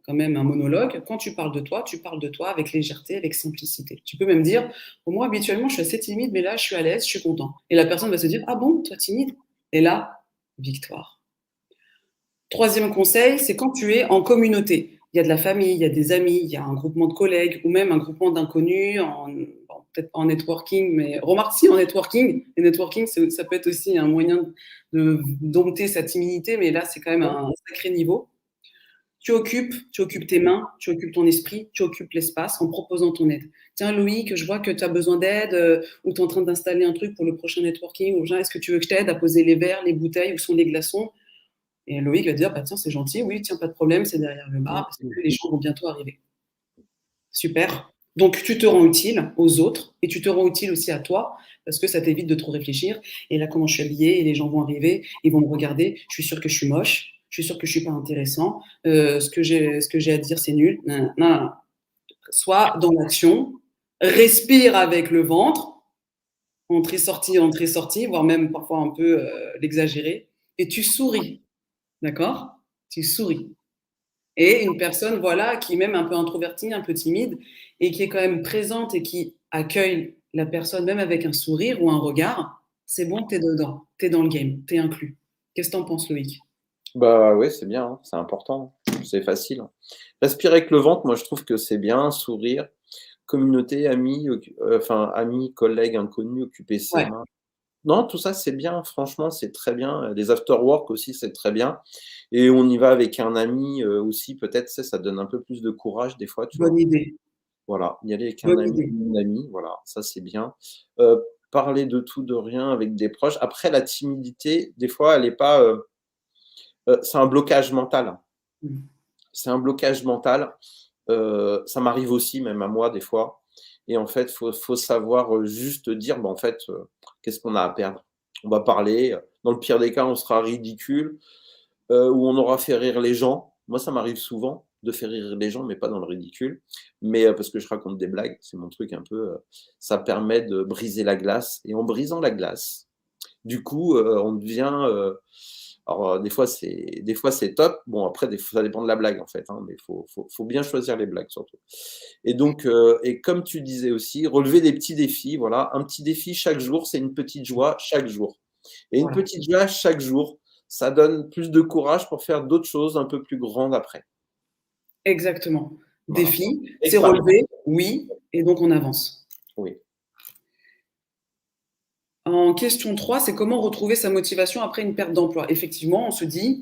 quand même un monologue, quand tu parles de toi avec légèreté, avec simplicité. Tu peux même dire, bon, moi habituellement je suis assez timide, mais là je suis à l'aise, je suis content. Et la personne va se dire, ah bon, toi timide? Et là, victoire. Troisième conseil, c'est quand tu es en communauté. Il y a de la famille, il y a des amis, il y a un groupement de collègues ou même un groupement d'inconnus, peut-être pas en networking, mais remarque si en networking. Et networking, ça peut être aussi un moyen de dompter sa timidité, mais là, c'est quand même un sacré niveau. Tu occupes tes mains, tu occupes ton esprit, tu occupes l'espace en proposant ton aide. Tiens, Loïc, je vois que tu as besoin d'aide ou tu es en train d'installer un truc pour le prochain networking. Ou est-ce que tu veux que je t'aide à poser les verres, les bouteilles, où sont les glaçons? Et Loïc va dire, bah, tiens, c'est gentil, oui, tiens, pas de problème, c'est derrière le bar, parce que les gens vont bientôt arriver. Super. Donc, tu te rends utile aux autres et tu te rends utile aussi à toi parce que ça t'évite de trop réfléchir. Et là, comment je suis habillée et les gens vont arriver, ils vont me regarder. Je suis sûre que je suis moche, je suis sûre que je suis pas intéressant. Ce que j'ai à dire, c'est nul. Non, non, non. Sois dans l'action, respire avec le ventre, entrée, sortie, voire même parfois un peu l'exagérer, et tu souris. D'accord? Tu souris. Et une personne, voilà, qui est même un peu introvertie, un peu timide, et qui est quand même présente et qui accueille la personne, même avec un sourire ou un regard, c'est bon, t'es dedans, t'es dans le game, t'es inclus. Qu'est-ce que t'en penses, Loïc? Bah ouais, c'est bien, hein, c'est important, c'est facile. Respirer avec le ventre, moi je trouve que c'est bien, sourire, communauté, amis, enfin amis, collègues, inconnus, occuper ses Ouais, mains. Non, tout ça c'est bien, franchement, c'est très bien. Les after work aussi, c'est très bien et on y va avec un ami, aussi peut-être, tu sais, ça donne un peu plus de courage des fois, tu bonne vois? idée, Voilà, y aller avec un bonne ami idée. ou une amie, voilà, ça c'est bien. Parler de tout, de rien avec des proches. Après la timidité, des fois, elle est pas, c'est un blocage mental. Mmh. C'est un blocage mental, ça m'arrive aussi, même à moi des fois et en fait, faut savoir, juste dire: «Bah, en fait, qu'est-ce qu'on a à perdre? On va parler, dans le pire des cas, on sera ridicule, ou on aura fait rire les gens». Moi, ça m'arrive souvent de faire rire les gens, mais pas dans le ridicule, mais parce que je raconte des blagues, c'est mon truc un peu, ça permet de briser la glace et en brisant la glace, du coup, on devient, alors, des fois c'est top. Bon après des fois ça dépend de la blague en fait, hein, mais faut bien choisir les blagues surtout. Et donc et comme tu disais aussi, relever des petits défis, voilà, un petit défi chaque jour, c'est une petite joie chaque jour. Et une Voilà, petite joie chaque jour, ça donne plus de courage pour faire d'autres choses un peu plus grandes après. exactement. Voilà. Défi, c'est Expérience, relevé, oui, et donc on avance. oui. En question 3, c'est comment retrouver sa motivation après une perte d'emploi. Effectivement, on se dit,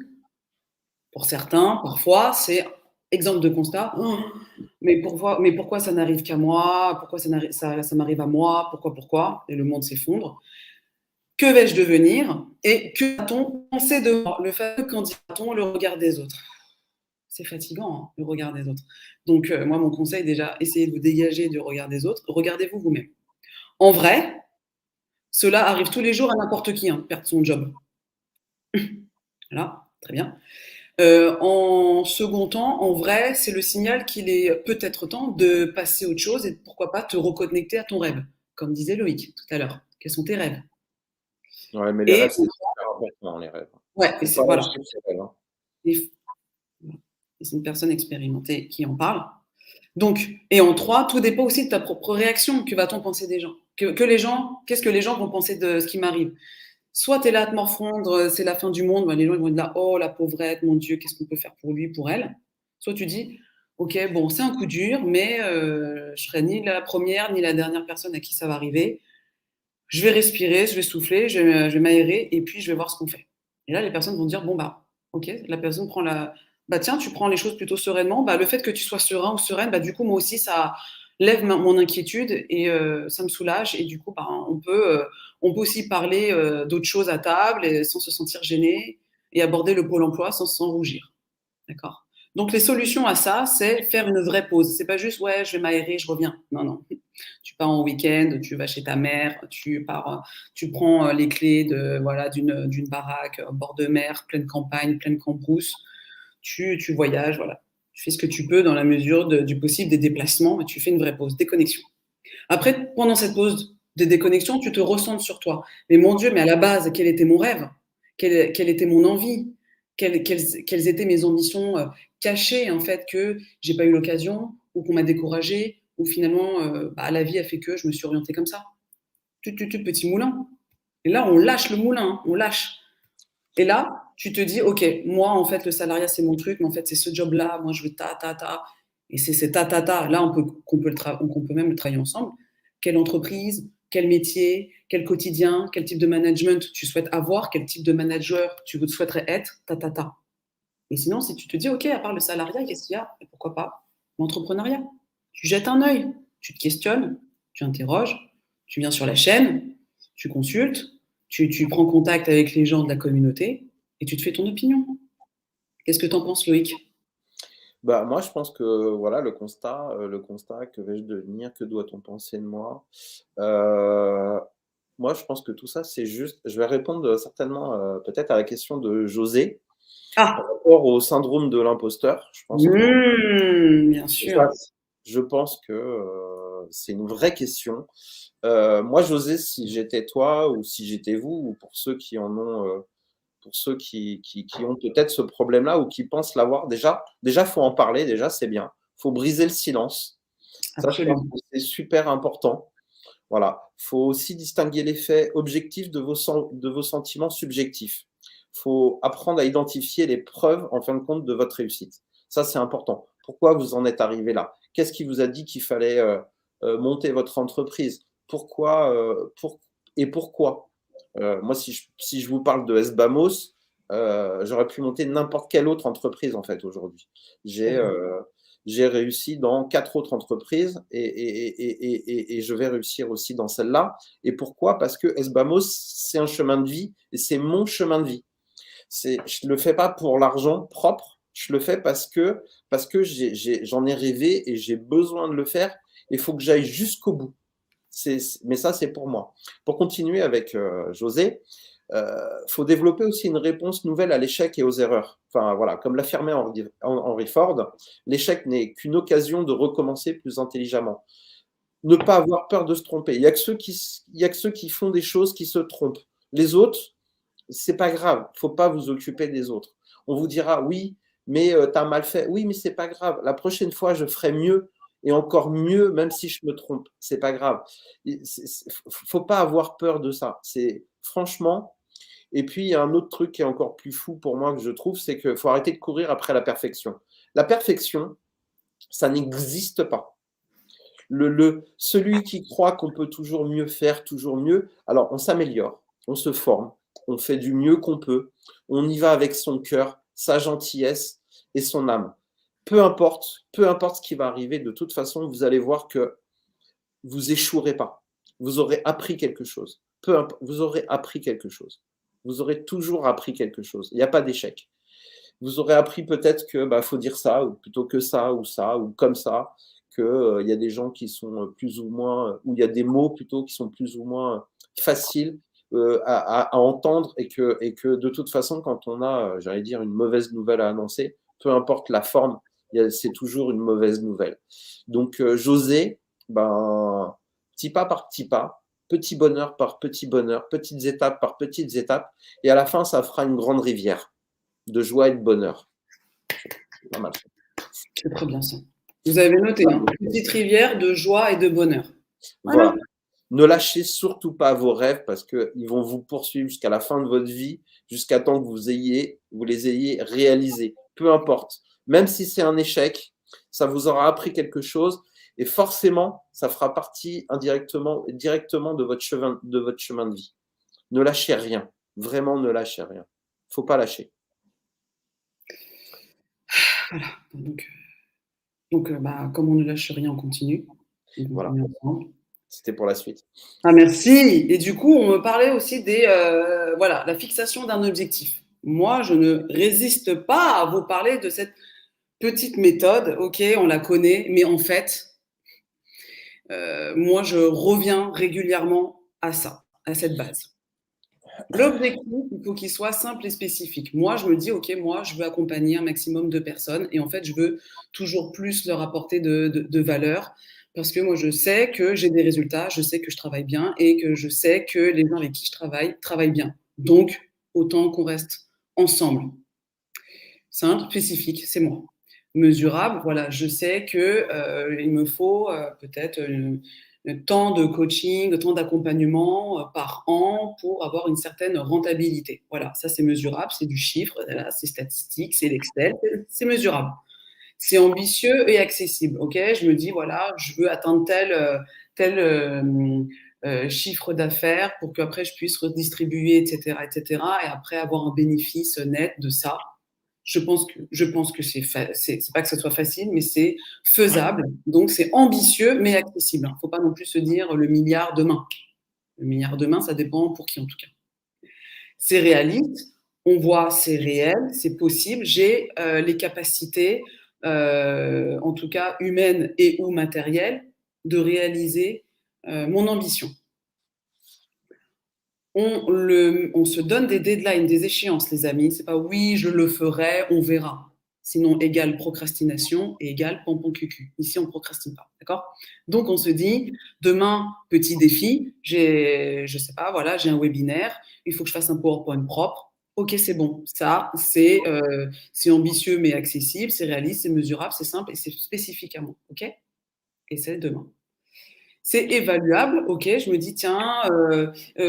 pour certains, parfois, c'est exemple de constat. Oh, mais pourquoi ça n'arrive qu'à moi? Pourquoi ça m'arrive à moi? Pourquoi? Et le monde s'effondre. Que vais-je devenir et que va-t-on penser de moi? Le fameux qu'en dira-t-on, le regard des autres. C'est fatigant, hein, le regard des autres. Donc, moi, mon conseil, déjà, essayez de vous dégager du regard des autres. Regardez-vous vous-même. En vrai, cela arrive tous les jours à n'importe qui, hein, perdre son job. Voilà, très bien. En second temps, en vrai, c'est le signal qu'il est peut-être temps de passer à autre chose et pourquoi pas te reconnecter à ton rêve, comme disait Loïc tout à l'heure. Quels sont tes rêves? Ouais, mais les Et rêves, c'est super important, les rêves. ouais, et Faut c'est pas voilà. lâcher ses rêves, hein. Et c'est une personne expérimentée qui en parle. Donc, et en trois, tout dépend aussi de ta propre réaction. Que va-t-on penser des gens? Qu'est-ce que les gens vont penser de ce qui m'arrive? Soit tu es là à te morfondre, c'est la fin du monde, ben les gens ils vont être là, oh la pauvrette, mon Dieu, qu'est-ce qu'on peut faire pour lui, pour elle? Soit tu dis, ok, bon, c'est un coup dur, mais je serai ni la première ni la dernière personne à qui ça va arriver. Je vais respirer, je vais souffler, je vais m'aérer et puis je vais voir ce qu'on fait. Et là, les personnes vont dire, bon, bah, ok, la personne prend la. Bah, tiens, tu prends les choses plutôt sereinement. Bah, le fait que tu sois serein ou sereine, bah, du coup, moi aussi, ça lève mon inquiétude et ça me soulage. Et du coup, bah, on peut aussi parler d'autres choses à table et, sans se sentir gêné et aborder le pôle emploi sans rougir. D'accord. Donc, les solutions à ça, c'est faire une vraie pause. C'est pas juste, ouais, je vais m'aérer, je reviens. Non, non. Tu pars en week-end, tu vas chez ta mère, tu prends les clés de, voilà, d'une baraque au bord de mer, pleine campagne, pleine cambrousse. Tu voyages, voilà. Tu fais ce que tu peux dans la mesure du possible des déplacements et tu fais une vraie pause, déconnexion. Après, pendant cette pause de déconnexion, tu te recentres sur toi. Mais mon Dieu, mais à la base, quel était mon rêve? Quelle était mon envie? Quelles étaient mes ambitions cachées, en fait, que j'ai pas eu l'occasion ou qu'on m'a découragée ou finalement, bah, la vie a fait que je me suis orientée comme ça. Petit moulin. Et là, on lâche le moulin, hein, on lâche. Et là, tu te dis, OK, moi, en fait, le salariat, c'est mon truc, mais en fait, c'est ce job-là, moi, je veux ta, ta, ta. Et c'est ces ta, ta, ta. Là, qu'on peut même le travailler ensemble. Quelle entreprise, quel métier, quel quotidien, quel type de management tu souhaites avoir, quel type de manager tu souhaiterais être, ta, ta, ta. Et sinon, si tu te dis, OK, à part le salariat, qu'est-ce qu'il y a? Et pourquoi pas l'entrepreneuriat? Tu jettes un œil, tu te questionnes, tu interroges, tu viens sur la chaîne, tu consultes, tu prends contact avec les gens de la communauté et tu te fais ton opinion. Qu'est-ce que tu en penses, Loïc? Bah, moi, je pense que, voilà, le constat, que vais-je devenir? Que doit-on penser de moi? Heu, Moi, je pense que tout ça, c'est juste je vais répondre, certainement, peut-être à la question de José, par Ah, rapport au syndrome de l'imposteur. Je pense que bien ça, sûr. je pense que, c'est une vraie question. Moi, José, si j'étais toi ou si j'étais vous, ou pour ceux qui en ont, pour ceux qui ont peut-être ce problème-là ou qui pensent l'avoir, déjà, faut en parler, déjà, c'est bien. Faut briser le silence. Ça, je pense Absolument. que c'est super important. Voilà. Faut aussi distinguer les faits objectifs de vos sentiments subjectifs. Faut apprendre à identifier les preuves, en fin de compte, de votre réussite. Ça, c'est important. Pourquoi vous en êtes arrivé là? Qu'est-ce qui vous a dit qu'il fallait, monter votre entreprise? Pourquoi, et pourquoi? Moi, si je vous parle de Sbamos, j'aurais pu monter n'importe quelle autre entreprise, en fait, aujourd'hui. J'ai, D'accord. heu j'ai réussi dans 4 autres entreprises et je vais réussir aussi dans celle-là. Et pourquoi? Parce que Sbamos, c'est un chemin de vie et c'est mon chemin de vie. Je ne le fais pas pour l'argent propre, je le fais parce que j'en ai rêvé et j'ai besoin de le faire. Il faut que j'aille jusqu'au bout. Mais ça, c'est pour moi. Pour continuer avec José, faut développer aussi une réponse nouvelle à l'échec et aux erreurs. Enfin, voilà, comme l'affirmait Henry Ford, l'échec n'est qu'une occasion de recommencer plus intelligemment. Ne pas avoir peur de se tromper. Il y a que ceux qui font des choses qui se trompent. Les autres, c'est pas grave. Faut pas vous occuper des autres. On vous dira oui, mais tu as mal fait. Oui, mais c'est pas grave. La prochaine fois, je ferai mieux et encore mieux, même si je me trompe. C'est pas grave. Faut pas avoir peur de ça. C'est franchement. Et puis, il y a un autre truc qui est encore plus fou pour moi que je trouve, c'est qu'il faut arrêter de courir après la perfection. La perfection, ça n'existe pas. Celui qui croit qu'on peut toujours mieux faire, toujours mieux, alors on s'améliore, on se forme, on fait du mieux qu'on peut, on y va avec son cœur, sa gentillesse et son âme. Peu importe ce qui va arriver, de toute façon, vous allez voir que vous échouerez pas. Vous aurez appris quelque chose. vous aurez appris quelque chose. Vous aurez toujours appris quelque chose. Il n'y a pas d'échec. Vous aurez appris peut-être que faut dire ça, ou plutôt que ça, ou comme ça, que il y a des gens qui sont plus ou moins, ou il y a des mots plutôt qui sont plus ou moins faciles à entendre, et que de toute façon, quand on a, j'allais dire, une mauvaise nouvelle à annoncer, peu importe la forme, c'est toujours une mauvaise nouvelle. Donc, j'osais, petit pas par petit pas, petit bonheur par petit bonheur, petites étapes par petites étapes, et à la fin, ça fera une grande rivière de joie et de bonheur. C'est pas mal. C'est très bien ça. Vous avez noté, hein, petite rivière de joie et de bonheur. Voilà. Ne lâchez surtout pas vos rêves, parce qu'ils vont vous poursuivre jusqu'à la fin de votre vie, jusqu'à temps que vous les ayez réalisés. Peu importe. Même si c'est un échec, ça vous aura appris quelque chose, et forcément, ça fera partie directement de votre chemin de vie. Ne lâchez rien. Vraiment, ne lâchez rien. Faut pas lâcher. Voilà. Donc, comme on ne lâche rien, on continue. Donc, on Voilà. continue ensemble. C'était pour la suite. Ah, merci. Et du coup, on me parlait aussi la fixation d'un objectif. Moi, je ne résiste pas à vous parler de cette petite méthode. Ok, on la connaît, mais en fait, moi, je reviens régulièrement à ça, à cette base. L'objectif, il faut qu'il soit simple et spécifique. Moi, je me dis, OK, moi, je veux accompagner un maximum de personnes et en fait, je veux toujours plus leur apporter de valeur parce que moi, je sais que j'ai des résultats, je sais que je travaille bien et que je sais que les gens avec qui je travaillent bien. Donc, autant qu'on reste ensemble. Simple, spécifique, c'est moi. Mesurable, voilà, je sais que il me faut peut-être tant de coaching, tant d'accompagnement par an pour avoir une certaine rentabilité. Voilà, ça c'est mesurable, c'est du chiffre, voilà, c'est statistique, c'est l'Excel, c'est mesurable. C'est ambitieux et accessible. Ok, je me dis voilà, je veux atteindre tel chiffre d'affaires pour qu'après je puisse redistribuer, etc., etc., et après avoir un bénéfice net de ça. Je pense que c'est pas que ce soit facile, mais c'est faisable. Donc c'est ambitieux mais accessible. Il ne faut pas non plus se dire le milliard demain. Le milliard demain, ça dépend pour qui en tout cas. C'est réaliste, on voit c'est réel, c'est possible. J'ai les capacités, en tout cas humaines et ou matérielles, de réaliser mon ambition. On se donne des deadlines, des échéances, les amis. C'est pas oui, je le ferai, on verra. Sinon, égale procrastination et égale pompon cucu. Ici, on procrastine pas, d'accord? Donc, on se dit, demain, petit défi, je sais pas, voilà, j'ai un webinaire, il faut que je fasse un PowerPoint propre. Ok, c'est bon. Ça, c'est ambitieux mais accessible, c'est réaliste, c'est mesurable, c'est simple et c'est spécifique à moi. Ok? Et c'est demain. C'est évaluable, ok. Je me dis, tiens,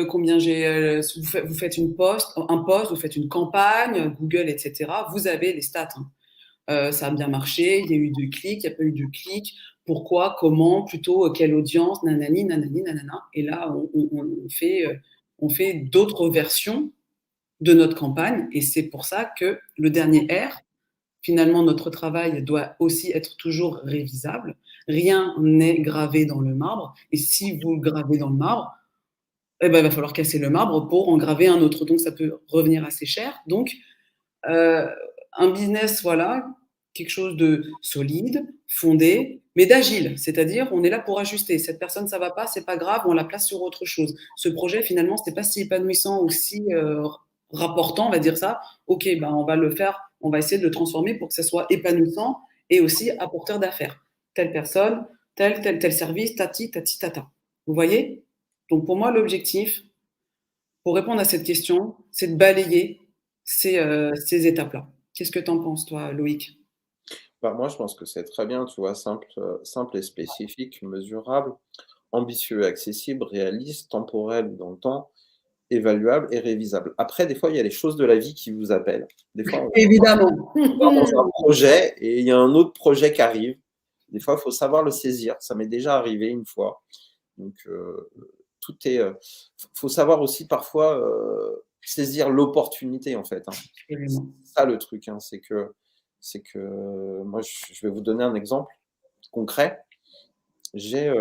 combien j'ai. Vous faites un post, vous faites une campagne, Google, etc. Vous avez les stats, hein. Ça a bien marché, il y a eu 2 clics, il n'y a pas eu 2 clics. Pourquoi, comment, plutôt quelle audience, nanani, nanani, nanana. Et là, on fait d'autres versions de notre campagne. Et c'est pour ça que le dernier R, finalement, notre travail doit aussi être toujours révisable. Rien n'est gravé dans le marbre. Et si vous le gravez dans le marbre, eh ben, il va falloir casser le marbre pour en graver un autre. Donc, ça peut revenir assez cher. Donc, euh, un business, voilà, quelque chose de solide, fondé, mais d'agile. C'est-à-dire, on est là pour ajuster. Cette personne, ça va pas, c'est pas grave, on la place sur autre chose. Ce projet, finalement, c'était pas si épanouissant ou si rapportant, on va dire ça. Ok, ben, on va le faire, on va essayer de le transformer pour que ça soit épanouissant et aussi apporteur d'affaires. Telle personne, tel service, tati, tati, tata. Vous voyez? Donc, pour moi, l'objectif, pour répondre à cette question, c'est de balayer ces étapes-là. Qu'est-ce que tu en penses, toi, Loïc? Moi, je pense que c'est très bien, tu vois, simple et spécifique, mesurable, ambitieux et accessible, réaliste, temporel dans le temps, évaluable et révisable. Après, des fois, il y a les choses de la vie qui vous appellent. Des fois, Évidemment. on part dans un projet et il y a un autre projet qui arrive. Des fois, il faut savoir le saisir. Ça m'est déjà arrivé une fois. Donc, tout est. Faut savoir aussi parfois saisir l'opportunité, en fait, hein. C'est ça le truc, hein, c'est que moi, je vais vous donner un exemple concret. J'ai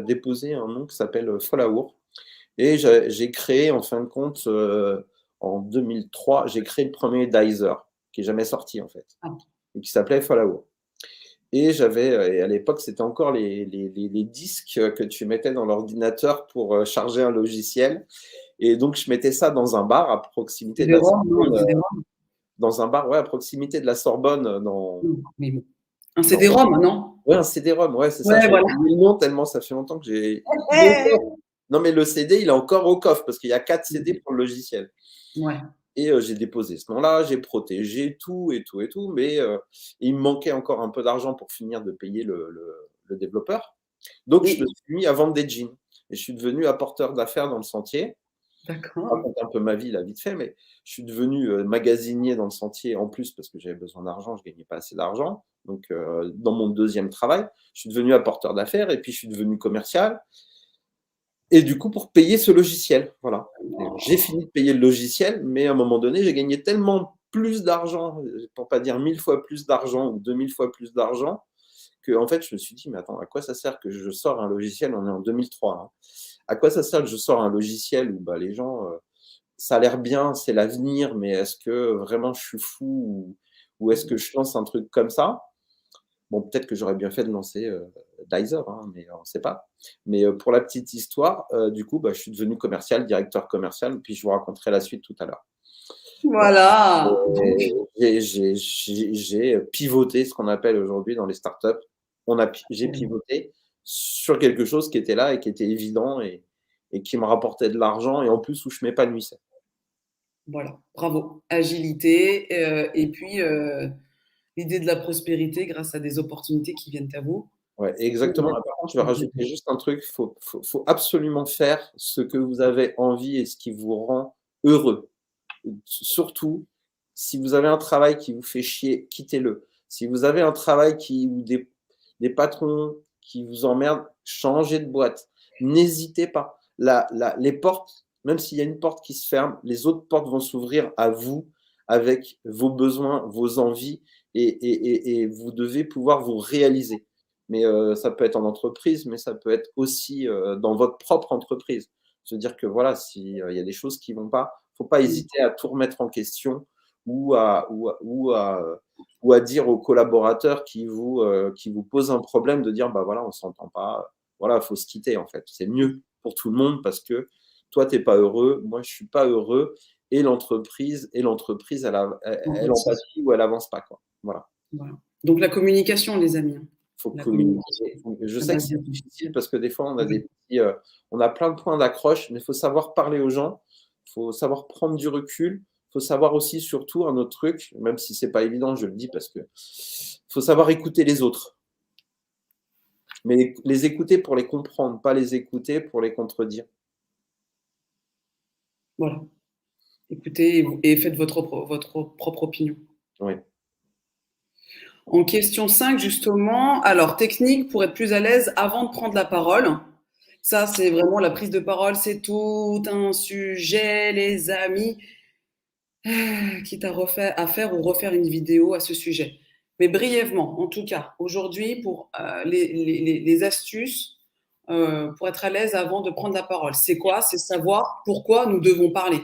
déposé un nom qui s'appelle Folaour. Et j'ai créé, en fin de compte, en 2003, j'ai créé le premier Dizer, qui est jamais sorti, en fait, Ah, et qui s'appelait Follower. Et et à l'époque, c'était encore les disques que tu mettais dans l'ordinateur pour charger un logiciel. Et donc, je mettais ça dans un bar à proximité de la CD-ROM, non, un Sorbonne, CD-ROM. dans un bar, ouais, à proximité de la Sorbonne, Mais bon. Un dans, CD-ROM, non? ouais, un CD-ROM, ouais, c'est ça. Ouais, J'avais voilà. oublié le nom tellement ça fait longtemps que il est encore. Non, mais le CD, il est encore au coffre parce qu'il y a 4 CD pour le logiciel. Ouais. Et j'ai déposé ce nom-là, j'ai protégé tout et tout et tout, mais il me manquait encore un peu d'argent pour finir de payer le développeur. Donc je me Oui, suis mis à vendre des jeans et je suis devenu apporteur d'affaires dans le Sentier. Je d'accord. raconte un peu ma vie là vite fait, mais je suis devenu, magasinier dans le Sentier en plus parce que j'avais besoin d'argent, je gagnais pas assez d'argent. Donc dans mon 2e travail, je suis devenu apporteur d'affaires et puis je suis devenu commercial et du coup pour payer ce logiciel, voilà. Et j'ai fini de payer le logiciel, mais à un moment donné, j'ai gagné tellement plus d'argent, pour pas dire 1000 fois plus d'argent ou 2000 fois plus d'argent, qu'en fait, je me suis dit: «Mais attends, à quoi ça sert que je sors un logiciel?» On est en 2003, hein. «À quoi ça sert que je sors un logiciel où, bah, les gens, ça a l'air bien, c'est l'avenir, mais est-ce que vraiment je suis fou ou est-ce que je lance un truc comme ça?» Bon, peut-être que j'aurais bien fait de lancer, Dizer, hein, mais on ne sait pas. Mais, pour la petite histoire, du coup, bah, je suis devenu commercial, directeur commercial, puis je vous raconterai la suite tout à l'heure. Voilà. Voilà. Donc, J'ai pivoté, ce qu'on appelle aujourd'hui dans les startups. J'ai pivoté sur quelque chose qui était là et qui était évident et qui me rapportait de l'argent et en plus où je m'épanouissais. voilà, bravo. Agilité, et puis, l'idée de la prospérité grâce à des opportunités qui viennent à vous. Ouais, exactement. Ah, par contre, je vais rajouter juste un truc, faut absolument faire ce que vous avez envie et ce qui vous rend heureux. Surtout, si vous avez un travail qui vous fait chier, quittez-le. Si vous avez un travail ou des patrons qui vous emmerdent, changez de boîte. N'hésitez pas. Les portes, même s'il y a une porte qui se ferme, les autres portes vont s'ouvrir à vous avec vos besoins, vos envies et vous devez pouvoir vous réaliser. Mais ça peut être en entreprise, mais ça peut être aussi dans votre propre entreprise. Se dire que voilà, s'il y a des choses qui vont pas, faut pas hésiter à tout remettre en question ou à dire aux collaborateurs qui vous posent un problème de dire: «Bah, voilà, on s'entend pas, voilà, faut se quitter, en fait». C'est mieux pour tout le monde parce que toi, tu es pas heureux, moi, je suis pas heureux et l'entreprise, elle en Empathie, pâtit ou elle avance pas, quoi. Voilà. voilà. Donc la communication, les amis, hein. Faut La communiquer. communication, Je la sais que base c'est de tout. difficile parce que des fois, on a des Oui, petits, on a plein de points d'accroche, mais il faut savoir parler aux gens, il faut savoir prendre du recul, il faut savoir aussi, surtout, un autre truc, même si c'est pas évident, je le dis parce que faut savoir écouter les autres. Mais les écouter pour les comprendre, pas les écouter pour les contredire. voilà. Écoutez et faites votre propre opinion. Oui. En question 5 justement, alors technique pour être plus à l'aise avant de prendre la parole. Ça, c'est vraiment la prise de parole, c'est tout un sujet, les amis. Quitte à faire ou refaire une vidéo à ce sujet. Mais brièvement, en tout cas, aujourd'hui, pour les astuces pour être à l'aise avant de prendre la parole. C'est quoi? C'est savoir pourquoi nous devons parler.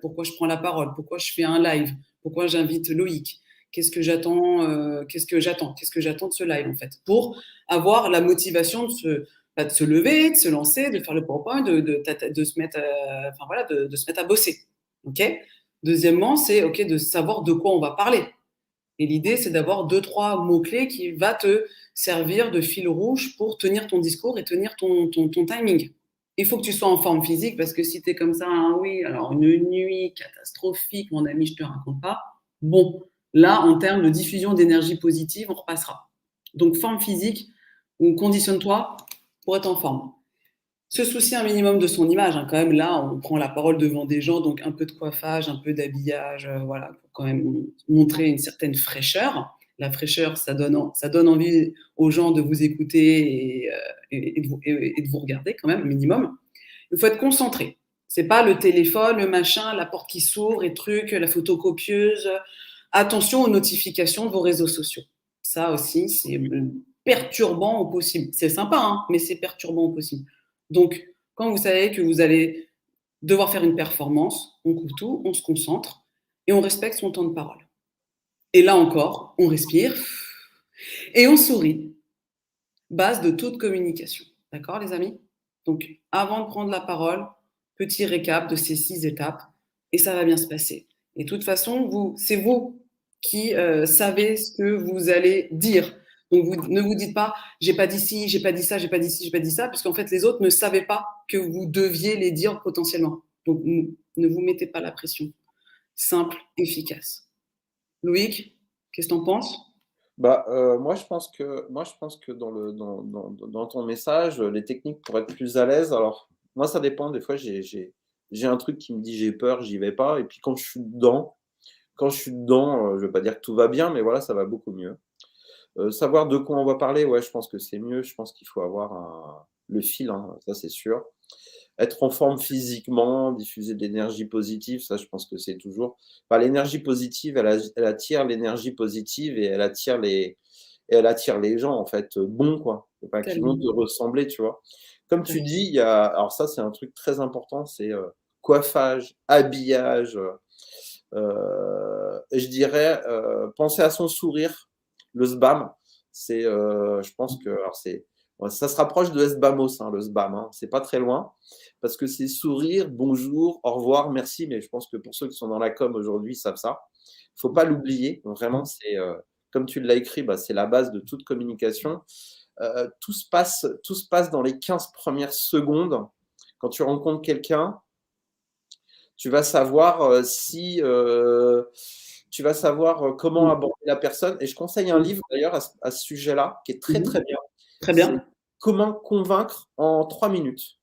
Pourquoi je prends la parole? Pourquoi je fais un live? Pourquoi j'invite Loïc? Qu'est-ce que j'attends? Qu'est-ce que j'attends de ce live en fait? Pour avoir la motivation de se lever, de se lancer, de faire le PowerPoint, de se mettre, enfin voilà, de se mettre à bosser. Ok. Deuxièmement, c'est ok de savoir de quoi on va parler. Et l'idée, c'est d'avoir deux, trois mots-clés qui va te servir de fil rouge pour tenir ton discours et tenir ton timing. Il faut que tu sois en forme physique parce que si tu es comme ça, hein, oui, alors une nuit catastrophique, mon ami, je te raconte pas. Bon, là, en termes de diffusion d'énergie positive, on repassera. Donc, forme physique, ou conditionne-toi pour être en forme. Se soucier un minimum de son image, hein, quand même, là, on prend la parole devant des gens, donc un peu de coiffage, un peu d'habillage, voilà, pour quand même montrer une certaine fraîcheur. La fraîcheur, ça donne envie aux gens de vous écouter et de vous regarder quand même, au minimum. Il faut être concentré. C'est pas le téléphone, le machin, la porte qui s'ouvre et truc, la photocopieuse. Attention aux notifications de vos réseaux sociaux. Ça aussi, c'est perturbant au possible. C'est sympa, hein, mais c'est perturbant au possible. Donc, Quand vous savez que vous allez devoir faire une performance, on coupe tout, on se concentre et on respecte son temps de parole. Et là encore, on respire et on sourit. Base de toute communication. D'accord, les amis? Donc, avant de prendre la parole, petit récap de ces 6 étapes et ça va bien se passer. Et de toute façon, c'est vous qui savez ce que vous allez dire. Donc, ne vous dites pas, j'ai pas dit ci, j'ai pas dit ça, j'ai pas dit ci, j'ai pas dit ça, parce qu'en fait, les autres ne savaient pas que vous deviez les dire potentiellement. Donc, ne vous mettez pas la pression. Simple, efficace. Loïc, qu'est-ce que tu en penses? Bah, moi, je pense que dans ton message, les techniques pour être plus à l'aise, alors moi, ça dépend. Des fois, j'ai un truc qui me dit: «J'ai peur», j'y vais pas et puis quand je suis dedans, je veux pas dire que tout va bien, mais voilà, ça va beaucoup mieux. Savoir de quoi on va parler, ouais, je pense que c'est mieux. Je pense qu'il faut avoir le fil, hein, ça, c'est sûr. Être en forme physiquement, diffuser de l'énergie positive, ça, je pense que c'est toujours l'énergie positive, elle attire l'énergie positive et elle attire les gens, en fait, bons, quoi, qui vont Tellement. te ressembler, tu vois? Comme tu Tellement. dis, il y a alors ça, c'est un truc très important, c'est, coiffage, habillage, je dirais, penser à son sourire, le SBAM. C'est, je pense que alors c'est ouais, ça se rapproche de SBAMOS, hein, le SBAM, hein, c'est pas très loin parce que c'est sourire, bonjour, au revoir, merci, mais je pense que pour ceux qui sont dans la com aujourd'hui, ils savent ça. Faut pas l'oublier, vraiment, c'est, comme tu l'as écrit, bah, c'est la base de toute communication. Tout se passe dans les 15 premières secondes. Quand tu rencontres quelqu'un, tu vas savoir, si, tu vas savoir, comment Mmh. aborder la personne et je conseille un Mmh. livre d'ailleurs à ce sujet-là, qui est très, Mmh. très bien. Très C'est bien. «Comment convaincre en 3 minutes»,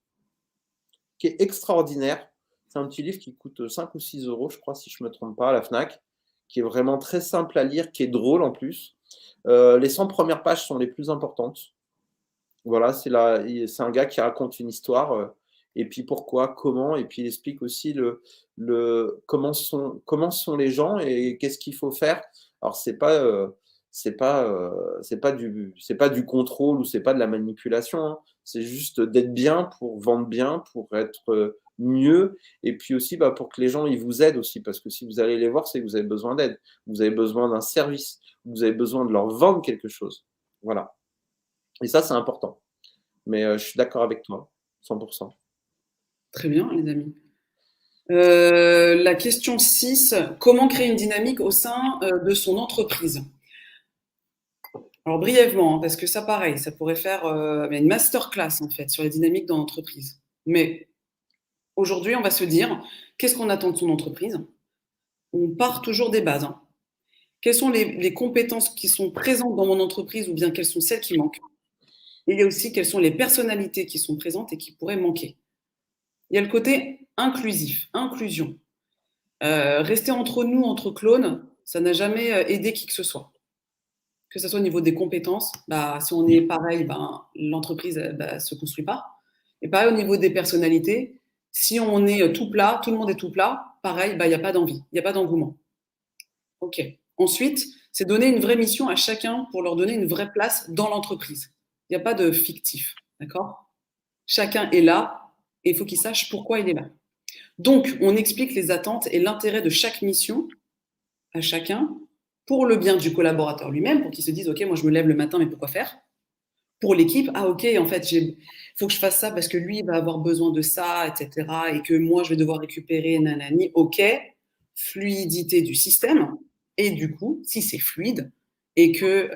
qui est extraordinaire. C'est un petit livre qui coûte 5 ou 6 euros, je crois, si je me trompe pas, à la Fnac, qui est vraiment très simple à lire, qui est drôle en plus. Les 100 premières pages sont les plus importantes. Voilà, c'est un gars qui raconte une histoire, et puis pourquoi, comment et puis il explique aussi comment sont les gens et qu'est-ce qu'il faut faire. Alors c'est pas du contrôle ou c'est pas de la manipulation, hein. C'est juste d'être bien pour vendre bien, pour être, mieux et puis aussi, bah, pour que les gens, ils vous aident aussi parce que si vous allez les voir, c'est que vous avez besoin d'aide. Vous avez besoin d'un service, vous avez besoin de leur vendre quelque chose. Voilà et ça, c'est important. Mais je suis d'accord avec toi, 100. Très bien, les amis. La question 6, comment créer une dynamique au sein de son entreprise? Alors brièvement, hein, parce que ça pareil, ça pourrait faire une masterclass en fait sur les dynamiques dans l'entreprise. Mais aujourd'hui, on va se dire, qu'est-ce qu'on attend de son entreprise? On part toujours des bases, hein. Quelles sont les compétences qui sont présentes dans mon entreprise ou bien quelles sont celles qui manquent? Et il y a aussi quelles sont les personnalités qui sont présentes et qui pourraient manquer. Il y a le côté inclusif, inclusion. Rester entre nous, entre clones, ça n'a jamais aidé qui que ce soit. Que ce soit au niveau des compétences, bah, si on est pareil, ben, l'entreprise ne se construit pas. Et pareil au niveau des personnalités, si on est tout plat, tout le monde est tout plat, pareil, bah, il n'y a pas d'envie, il n'y a pas d'engouement. Ok. Ensuite, c'est donner une vraie mission à chacun pour leur donner une vraie place dans l'entreprise. Il n'y a pas de fictif, d'accord? Chacun est là et il faut qu'il sache pourquoi il est là. Donc, on explique les attentes et l'intérêt de chaque mission à chacun pour le bien du collaborateur lui-même, pour qu'il se dise, OK, moi je me lève le matin, mais pourquoi faire? Pour l'équipe, ah OK, en fait, il faut que je fasse ça parce que lui, il va avoir besoin de ça, etc. Et que moi, je vais devoir récupérer, nanani. OK, fluidité du système. Et du coup, si c'est fluide et que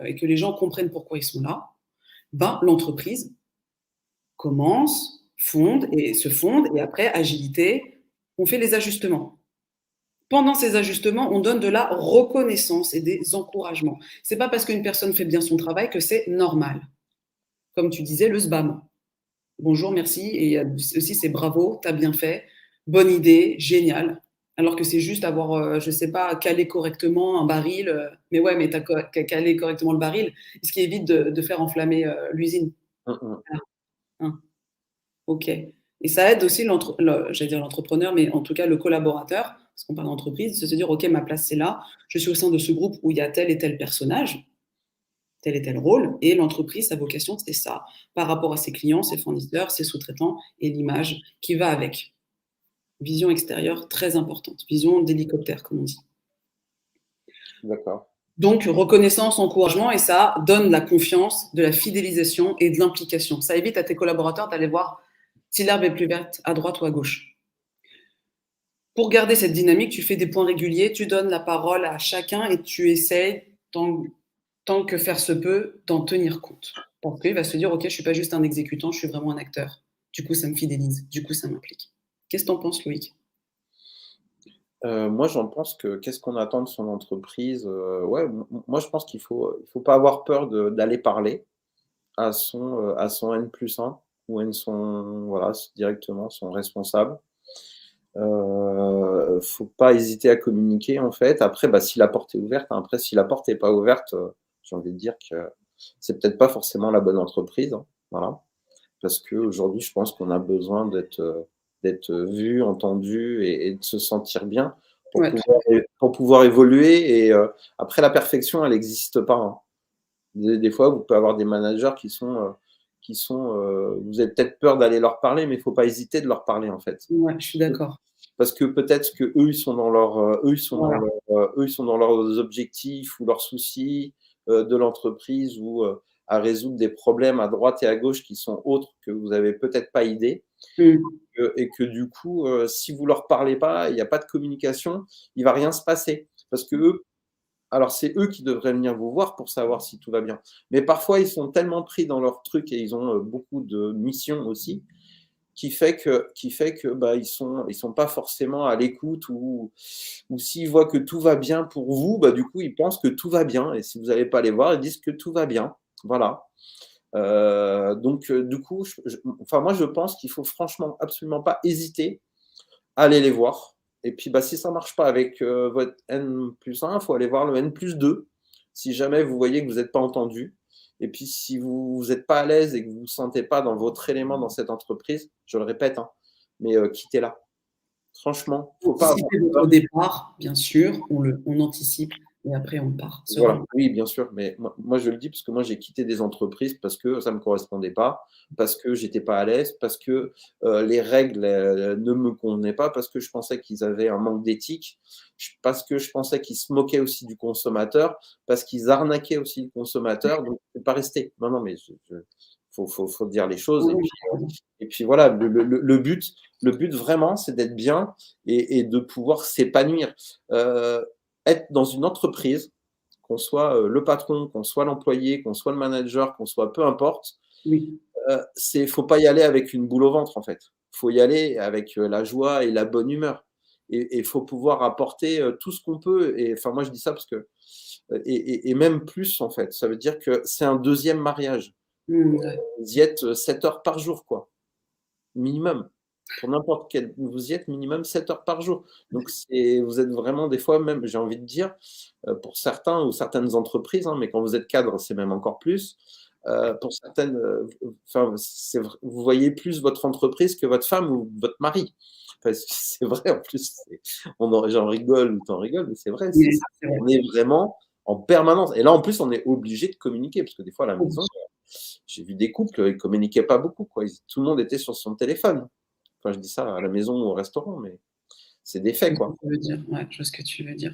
les gens comprennent pourquoi ils sont là, ben, l'entreprise commence, se fonde, et après, agilité, on fait les ajustements. Pendant ces ajustements, on donne de la reconnaissance et des encouragements. C'est pas parce qu'une personne fait bien son travail que c'est normal. Comme tu disais, le SBAM. Bonjour, merci. Et aussi, c'est bravo, t'as bien fait, bonne idée, génial. Alors que c'est juste avoir, je sais pas, calé correctement un baril. Mais ouais, mais t'as calé correctement le baril, ce qui évite de faire enflammer l'usine. Mmh mh. Voilà. Hein. OK. Et ça aide aussi j'allais dire l'entrepreneur, mais en tout cas le collaborateur, parce qu'on parle d'entreprise, de se dire: «OK, ma place, c'est là. Je suis au sein de ce groupe où il y a tel et tel personnage. tel et tel rôle, et l'entreprise, sa vocation, c'est ça, par rapport à ses clients, ses fournisseurs, ses sous-traitants et l'image qui va avec. Vision extérieure très importante, vision d'hélicoptère, comme on dit. D'accord. Donc, reconnaissance, encouragement, et ça donne de la confiance, de la fidélisation et de l'implication. Ça évite à tes collaborateurs d'aller voir si l'herbe est plus verte à droite ou à gauche. Pour garder cette dynamique, tu fais des points réguliers, tu donnes la parole à chacun et tu essayes, tant que faire se peut, d'en tenir compte. Parce qu'il va se dire, OK, je ne suis pas juste un exécutant, je suis vraiment un acteur. Du coup, ça me fidélise, du coup, ça m'implique. Qu'est-ce que tu en penses, Loïc? Moi, j'en pense que qu'est-ce qu'on attend de son entreprise? Ouais, moi, je pense qu'il faut pas avoir peur d'aller parler à son N+1 ou voilà, directement son responsable. Faut pas hésiter à communiquer, en fait. Après, bah, si la porte est ouverte, hein. Après, si la porte est pas ouverte, j'ai envie de dire que c'est peut-être pas forcément la bonne entreprise, hein, voilà. Parce qu'aujourd'hui, je pense qu'on a besoin d'être vu, entendu et de se sentir bien Ouais, pour pouvoir évoluer et après la perfection, elle n'existe pas, hein. Des fois, vous pouvez avoir des managers vous avez peut-être peur d'aller leur parler, mais il faut pas hésiter de leur parler, en fait. ouais, je suis d'accord. Parce que peut-être qu'eux, ils sont dans leur, Voilà. eux, ils sont dans leurs objectifs ou leurs soucis, de l'entreprise ou, à résoudre des problèmes à droite et à gauche qui sont autres que vous avez peut-être pas idée Mmh. et que du coup, si vous leur parlez pas, il y a pas de communication, il va rien se passer. Parce qu'eux alors c'est eux qui devraient venir vous voir pour savoir si tout va bien. Mais parfois, ils sont tellement pris dans leur truc et ils ont, beaucoup de missions aussi, qui fait que, bah, ils sont pas forcément à l'écoute ou s'ils voient que tout va bien pour vous, bah, du coup, ils pensent que tout va bien et si vous allez pas les voir, ils disent que tout va bien. Voilà. Donc du coup, enfin moi, je pense qu'il faut franchement absolument pas hésiter à aller les voir et puis, bah, si ça marche pas avec, votre N+1, il faut aller voir le N+2 si jamais vous voyez que vous êtes pas entendu et puis si vous êtes pas à l'aise et que vous vous sentez pas dans votre élément dans cette entreprise, je le répète, hein, mais quittez-la. Franchement, faut pas avoir Anticiper peur. votre départ, bien sûr, on anticipe et après on part Voilà, sereinement. oui, bien sûr, mais moi je le dis parce que moi j'ai quitté des entreprises parce que ça me correspondait pas, parce que j'étais pas à l'aise, parce que, les règles, ne me convenaient pas, parce que je pensais qu'ils avaient un manque d'éthique, parce que je pensais qu'ils se moquaient aussi du consommateur, parce qu'ils arnaquaient aussi le consommateur, donc je suis pas resté. Non, non, mais faut dire les choses Oui, oui. et puis voilà, le but vraiment, c'est d'être bien et de pouvoir s'épanouir. Être dans une entreprise qu'on soit le patron, qu'on soit l'employé, qu'on soit le manager, qu'on soit peu importe, Oui. faut pas y aller avec une boule au ventre en fait. Faut y aller avec la joie et la bonne humeur. Et faut pouvoir apporter tout ce qu'on peut. Et enfin, moi je dis ça parce que et même plus en fait. Ça veut dire que c'est un deuxième mariage. Mmh, ouais. Vous y êtes 7 heures par jour, quoi, minimum. Pour n'importe quel, vous y êtes minimum 7 heures par jour. Donc vous êtes vraiment des fois même, j'ai envie de dire, pour certains ou certaines entreprises, hein, mais quand vous êtes cadre, c'est même encore plus. Pour certaines, enfin, vous voyez plus votre entreprise que votre femme ou votre mari. Parce que c'est vrai en plus, j'en rigole ou tu rigoles, mais c'est vrai, Mais c'est vrai. on est vraiment en permanence et là, en plus, on est obligé de communiquer parce que des fois à la maison, j'ai vu des couples, ils communiquaient pas beaucoup, quoi. Tout le monde était sur son téléphone. Enfin, je dis ça à la maison ou au restaurant, mais c'est des Je faits, vois ce que quoi. tu veux dire. Ouais, je vois ce que tu veux dire.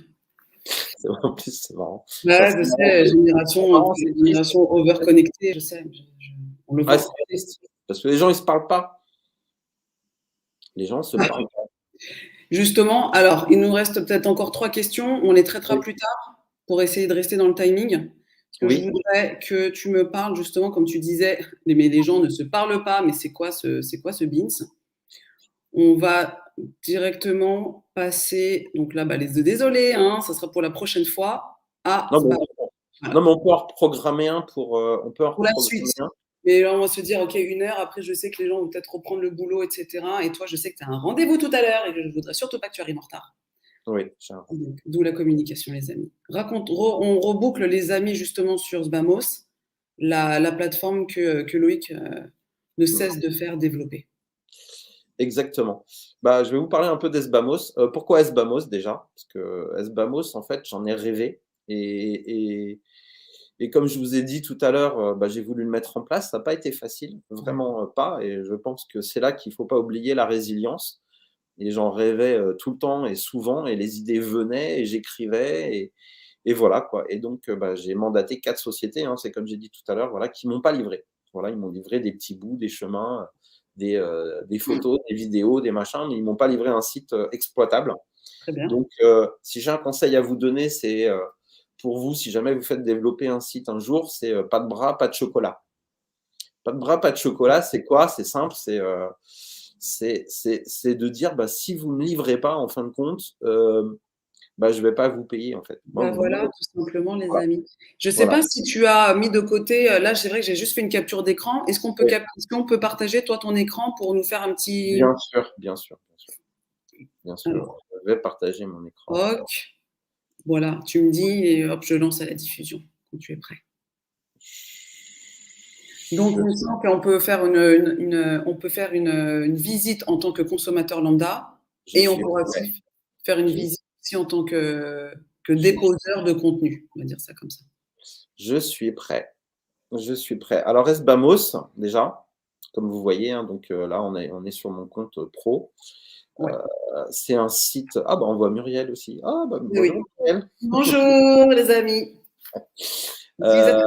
En plus, c'est marrant. Enfin, Ouais, c'est je marrant, sais, c'est génération, marrant, c'est triste. génération over connectée, je sais, on le Ouais, c'est voit. triste parce que les gens, ils se parlent pas. Les gens se Ouais. parlent pas. Justement, alors, il nous reste peut-être encore 3 questions, on les traitera Oui, plus tard pour essayer de rester dans le timing. Parce que je oui, voudrais que tu me parles justement, comme tu disais, mais les gens ne se parlent pas, mais c'est quoi ce BINS? On va directement passer, donc là, bah, désolé, hein, ça sera pour la prochaine fois, à non, mais bah, non, voilà, mais on peut en reprogrammer un on peut en pour la suite. reprogrammer un. Mais là, on va se dire, OK, 1 heure, après, je sais que les gens vont peut-être reprendre le boulot, et cetera. Et toi, je sais que tu as un rendez-vous tout à l'heure et que je ne voudrais surtout pas que tu arrives en retard. Oui, j'ai un Donc, d'où la communication, les amis. On reboucle les amis justement sur Sbamos, la plateforme que Loïc ne mmh. cesse de faire développer. Exactement. Bah, je vais vous parler un peu d'Esbamos. Pourquoi Esbamos déjà? Parce que Esbamos, en fait, j'en ai rêvé et Et comme je vous ai dit tout à l'heure, bah, j'ai voulu le mettre en place. Ça n'a pas été facile, vraiment pas. Et je pense que c'est là qu'il ne faut pas oublier la résilience. Et j'en rêvais tout le temps et souvent, et les idées venaient et j'écrivais. Et voilà quoi. Et donc, bah, j'ai mandaté 4 sociétés, hein, c'est comme j'ai dit tout à l'heure, voilà, qui m'ont pas livré. Voilà, ils m'ont livré des petits bouts, des chemins, des photos, des vidéos, des machins, mais ils m'ont pas livré un site, exploitable. Très bien. Donc, si j'ai un conseil à vous donner, c'est, pour vous, si jamais vous faites développer un site un jour, c'est, pas de bras, pas de chocolat. Pas de bras, pas de chocolat, c'est quoi? C'est simple, c'est de dire, bah, si vous ne me livrez pas en fin de compte, bah, je vais pas vous payer en fait. Moi, Bah, voilà, tout simplement les voilà, amis. Je ne sais voilà. pas si tu as mis de côté, là, c'est vrai que j'ai juste fait une capture d'écran. Oui, Est-ce qu'on peut partager, toi, ton écran pour nous faire un petit. bien sûr, bien sûr, bien sûr, bien sûr. Alors, Je vais partager mon écran. OK. Voilà, tu me dis et hop, je lance à la diffusion quand tu es prêt. Donc, Je il me semble qu'on peut faire on peut faire une visite en tant que consommateur lambda je et on suis pourra prêt. aussi faire une Je visite aussi en tant que je déposeur de contenu. On va dire ça comme ça. je suis prêt. Je suis prêt. Alors Esbamos, déjà, comme vous voyez, hein, donc là, on est sur mon compte, pro. Ouais. C'est un site ah bah, on voit Muriel aussi. Ah bah, Oui, oui. bonjour Muriel. Bonjour les amis. Heu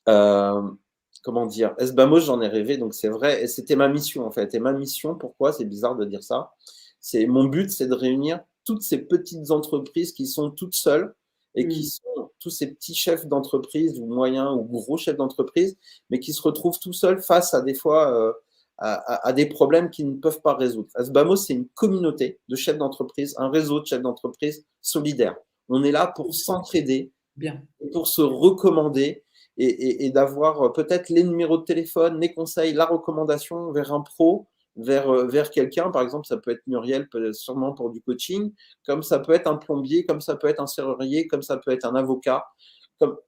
Hem, Comment dire? Esbamos, j'en ai rêvé, donc c'est vrai et c'était ma mission, en fait et ma mission, pourquoi? C'est bizarre de dire ça. C'est mon but, c'est de réunir toutes ces petites entreprises qui sont toutes seules et qui Mmh. sont tous ces petits chefs d'entreprise ou moyens ou gros chefs d'entreprise, mais qui se retrouvent tout seuls face à des fois, à des problèmes qu'ils ne peuvent pas résoudre. Esbamos, c'est une communauté de chefs d'entreprise, un réseau de chefs d'entreprise solidaires. On est là pour s'entraider, Bien. pour se recommander et d'avoir peut-être les numéros de téléphone, les conseils, la recommandation vers un pro, vers quelqu'un. Par exemple, ça peut être Muriel, sûrement pour du coaching, comme ça peut être un plombier, comme ça peut être un serrurier, comme ça peut être un avocat, comme,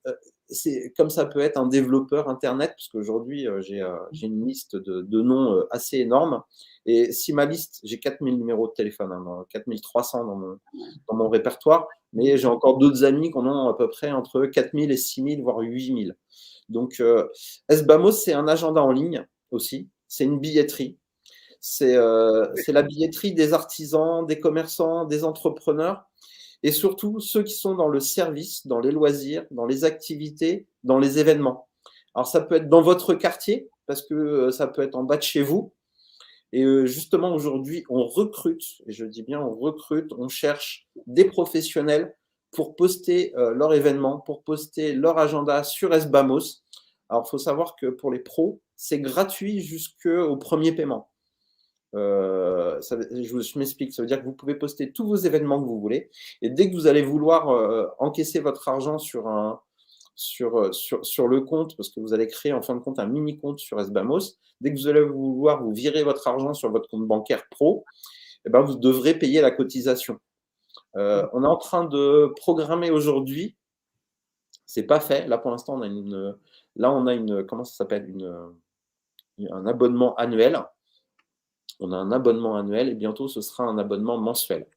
comme ça peut être un développeur Internet, parce qu'aujourd'hui, j'ai une liste de noms assez énorme. Et si ma liste, j'ai 4000 numéros de téléphone, hein, 4300 dans mon répertoire, mais j'ai encore d'autres amis qui en ont à peu près entre 4000 et 6000, voire 8000. Donc, Esbamos, c'est un agenda en ligne aussi, c'est une billetterie. C'est la billetterie des artisans, des commerçants, des entrepreneurs et surtout ceux qui sont dans le service, dans les loisirs, dans les activités, dans les événements. Alors, ça peut être dans votre quartier, parce que ça peut être en bas de chez vous, et justement, aujourd'hui, on recrute, et je dis bien on recrute, on cherche des professionnels pour poster leur événement, pour poster leur agenda sur Esbamos. Alors, il faut savoir que pour les pros, c'est gratuit jusqu'au premier paiement. Je m'explique, ça veut dire que vous pouvez poster tous vos événements que vous voulez, et dès que vous allez vouloir encaisser votre argent sur le compte, parce que vous allez créer en fin de compte un mini compte sur Esbamos. Dès que vous allez vouloir vous virer votre argent sur votre compte bancaire pro, eh ben, vous devrez payer la cotisation. On est en train de programmer aujourd'hui, c'est pas fait. Là pour l'instant, on a une comment ça s'appelle un abonnement annuel. On a un abonnement annuel et bientôt ce sera un abonnement mensuel.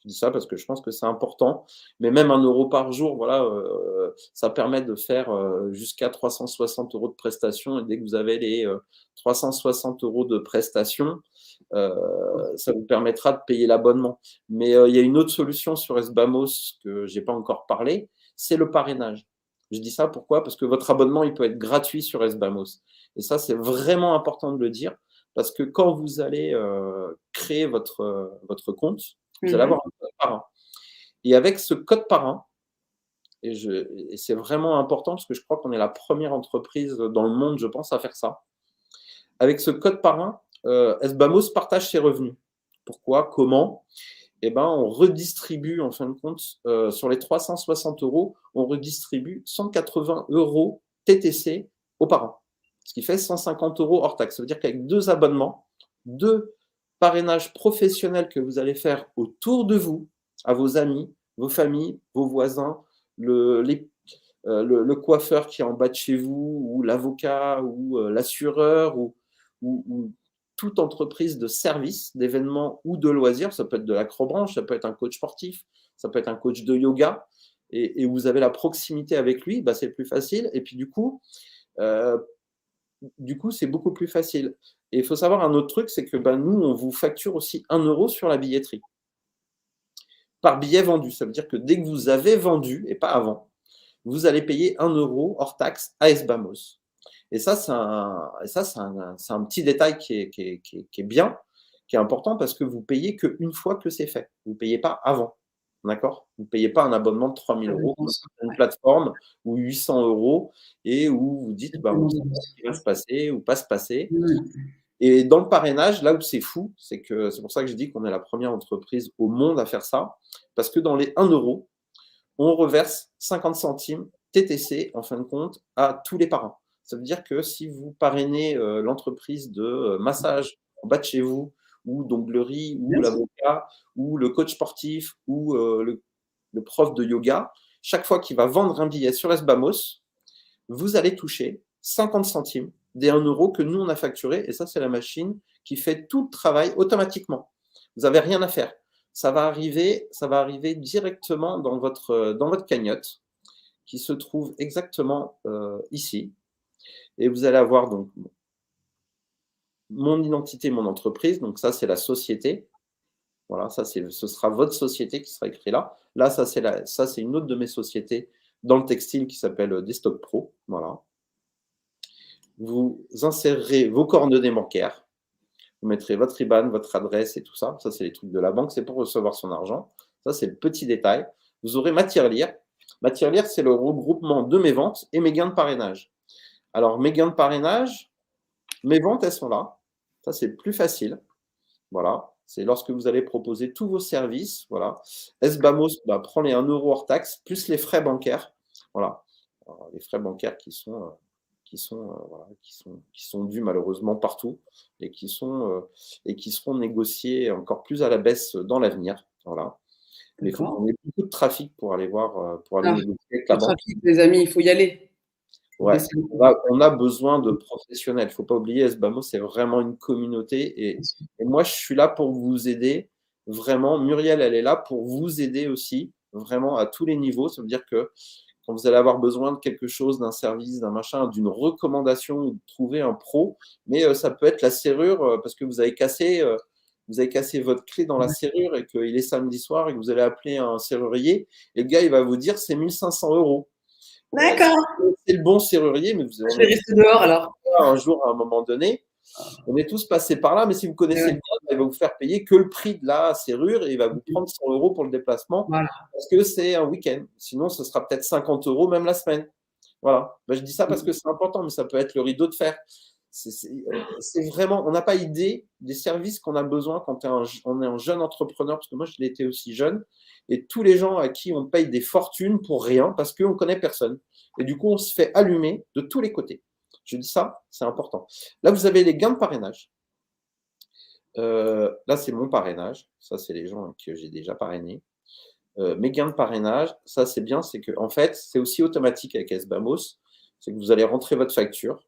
Je dis ça parce que je pense que c'est important, mais même 1 € par jour, voilà, ça permet de faire jusqu'à 360 € de prestations. Et dès que vous avez les 360 € de prestations, ça vous permettra de payer l'abonnement. Mais il y a une autre solution sur Esbamos que j'ai pas encore parlé, c'est le parrainage. Je dis ça pourquoi? Parce que votre abonnement, il peut être gratuit sur Esbamos. Et ça, c'est vraiment important de le dire, parce que quand vous allez créer votre compte, vous allez Mmh. avoir un code parrain. Et avec ce code parrain, et c'est vraiment important parce que je crois qu'on est la première entreprise dans le monde, je pense, à faire ça. Avec ce code parrain, Esbamos partage ses revenus. Pourquoi? Comment? Eh ben, on redistribue, en fin de compte, sur les 360 €, on redistribue 180 € TTC aux parents. Ce qui fait 150 € hors taxe. Ça veut dire qu'avec 2 abonnements, 2 parrainages professionnels que vous allez faire autour de vous, à vos amis, vos familles, vos voisins, le coiffeur qui est en bas de chez vous, ou l'avocat, ou l'assureur, ou toute entreprise de service, d'événements ou de loisirs. Ça peut être de l'acrobranche, ça peut être un coach sportif, ça peut être un coach de yoga. et vous avez la proximité avec lui, bah, c'est plus facile. Et puis du coup, c'est beaucoup plus facile. Et il faut savoir un autre truc, c'est que bah, nous, on vous facture aussi 1 euro sur la billetterie. Par billet vendu. Ça veut dire que dès que vous avez vendu, et pas avant, vous allez payer 1 euro hors taxe à Esbamos. Et ça, c'est un petit détail qui est bien, qui est important, parce que vous payez qu'une fois que c'est fait. Vous ne payez pas avant. D'accord? Vous ne payez pas un abonnement de 3 000 euros sur une plateforme ou 800 euros et où vous dites bah, on ne sait pas ce qui va se passer ou pas se passer. Et dans le parrainage, là où c'est fou, c'est pour ça que je dis qu'on est la première entreprise au monde à faire ça, parce que dans les 1 euro, on reverse 50 centimes TTC, en fin de compte, à tous les parrains. Ça veut dire que si vous parrainez l'entreprise de massage en bas de chez vous, ou d'onglerie, ou l'avocat, ou le coach sportif, ou le prof de yoga, chaque fois qu'il va vendre un billet sur Esbamos, vous allez toucher 50 centimes des 1 euro que nous, on a facturé. Et ça, c'est la machine qui fait tout le travail automatiquement. Vous n'avez rien à faire. Ça va arriver directement dans votre cagnotte qui se trouve exactement ici. Et vous allez avoir donc mon identité, mon entreprise. Donc ça, c'est la société. Voilà, ce sera votre société qui sera écrit là. Là, ça, c'est une autre de mes sociétés dans le textile qui s'appelle Destock Pro. Voilà. Vous insérerez vos coordonnées bancaires. Vous mettrez votre IBAN, votre adresse et tout ça. Ça, c'est les trucs de la banque. C'est pour recevoir son argent. Ça, c'est le petit détail. Vous aurez ma tirelire. Ma tirelire, c'est le regroupement de mes ventes et mes gains de parrainage. Alors, mes gains de parrainage, mes ventes, elles sont là. Ça, c'est plus facile. Voilà. C'est lorsque vous allez proposer tous vos services. Voilà. Esbamos prend les 1 euro hors taxe, plus les frais bancaires. Voilà. Alors, les frais bancaires qui sont dus malheureusement partout et qui seront négociés encore plus à la baisse dans l'avenir. Voilà. Mais il faut qu'on ait beaucoup de trafic pour aller négocier avec la banque. Trafic, les amis, il faut y aller. Ouais, on a besoin de professionnels. Il ne faut pas oublier, Esbamos, c'est vraiment une communauté. Et moi, je suis là pour vous aider. Vraiment, Muriel, elle est là pour vous aider aussi, vraiment à tous les niveaux. Ça veut dire que quand vous allez avoir besoin de quelque chose, d'un service, d'un machin, d'une recommandation, ou de trouver un pro, mais ça peut être la serrure, parce que vous avez cassé votre clé dans la serrure et qu'il est samedi soir et que vous allez appeler un serrurier, et le gars, il va vous dire c'est 1 500 euros. D'accord. C'est le bon serrurier, mais je vais rester dehors alors. Un jour, à un moment donné, on est tous passés par là, mais si vous connaissez le gars, il va vous faire payer que le prix de la serrure et il va vous prendre 100 euros pour le déplacement, parce que c'est un week-end. Sinon, ce sera peut-être 50 euros même la semaine. Voilà. Je dis ça parce que c'est important, mais ça peut être le rideau de fer. C'est vraiment, on n'a pas idée des services qu'on a besoin quand on est un jeune entrepreneur, parce que moi, je l'ai été aussi jeune, et tous les gens à qui on paye des fortunes pour rien, parce qu'on ne connaît personne. Et du coup, on se fait allumer de tous les côtés. Je dis ça, c'est important. Là, vous avez les gains de parrainage. Là, c'est mon parrainage. Ça, c'est les gens que j'ai déjà parrainés. Mes gains de parrainage, ça, c'est bien, c'est que en fait, c'est aussi automatique avec Esbamos. C'est que vous allez rentrer votre facture.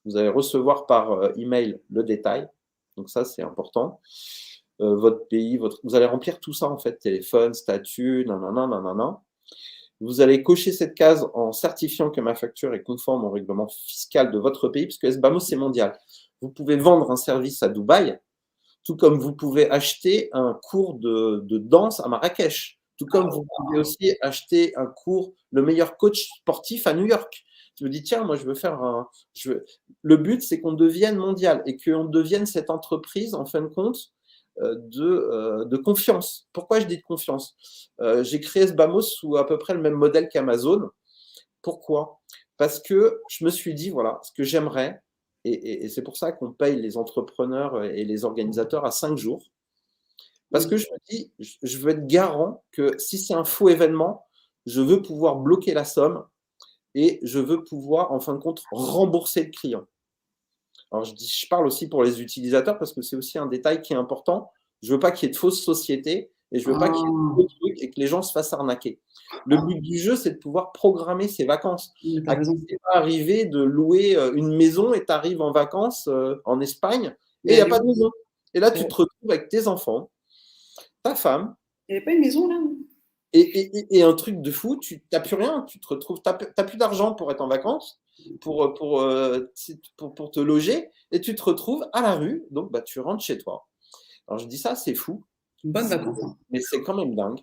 Vous allez recevoir par email le détail. Donc ça, c'est important. Votre pays, vous allez remplir tout ça, en fait, téléphone, statut, nanana. Vous allez cocher cette case en certifiant que ma facture est conforme au règlement fiscal de votre pays, puisque Esbamos, c'est mondial. Vous pouvez vendre un service à Dubaï, tout comme vous pouvez acheter un cours de danse à Marrakech, tout comme vous pouvez aussi acheter un cours, le meilleur coach sportif à New York. Je me dis, tiens, moi, je veux faire Le but, c'est qu'on devienne mondial et qu'on devienne cette entreprise, en fin de compte, de confiance. Pourquoi je dis de confiance? J'ai créé Esbamos sous à peu près le même modèle qu'Amazon. Pourquoi? Parce que je me suis dit, voilà, ce que j'aimerais, et c'est pour ça qu'on paye les entrepreneurs et les organisateurs à 5 jours, parce que je me dis, je veux être garant que si c'est un faux événement, je veux pouvoir bloquer la somme et je veux pouvoir, en fin de compte, rembourser le client. Alors, je parle aussi pour les utilisateurs parce que c'est aussi un détail qui est important. Je ne veux pas qu'il y ait de fausses sociétés et je ne veux pas qu'il y ait de faux trucs et que les gens se fassent arnaquer. Le but du jeu, c'est de pouvoir programmer ses vacances. C'est pas arriver de louer une maison et tu arrives en vacances en Espagne et il n'y a pas de maison. Et là, tu te retrouves avec tes enfants, ta femme. Il n'y avait pas une maison là? Et un truc de fou, tu n'as plus rien, tu te retrouves, tu n'as plus d'argent pour être en vacances, pour te loger, et tu te retrouves à la rue, donc bah, tu rentres chez toi. Alors je dis ça, c'est fou, Une bonne vacance. mais c'est quand même dingue.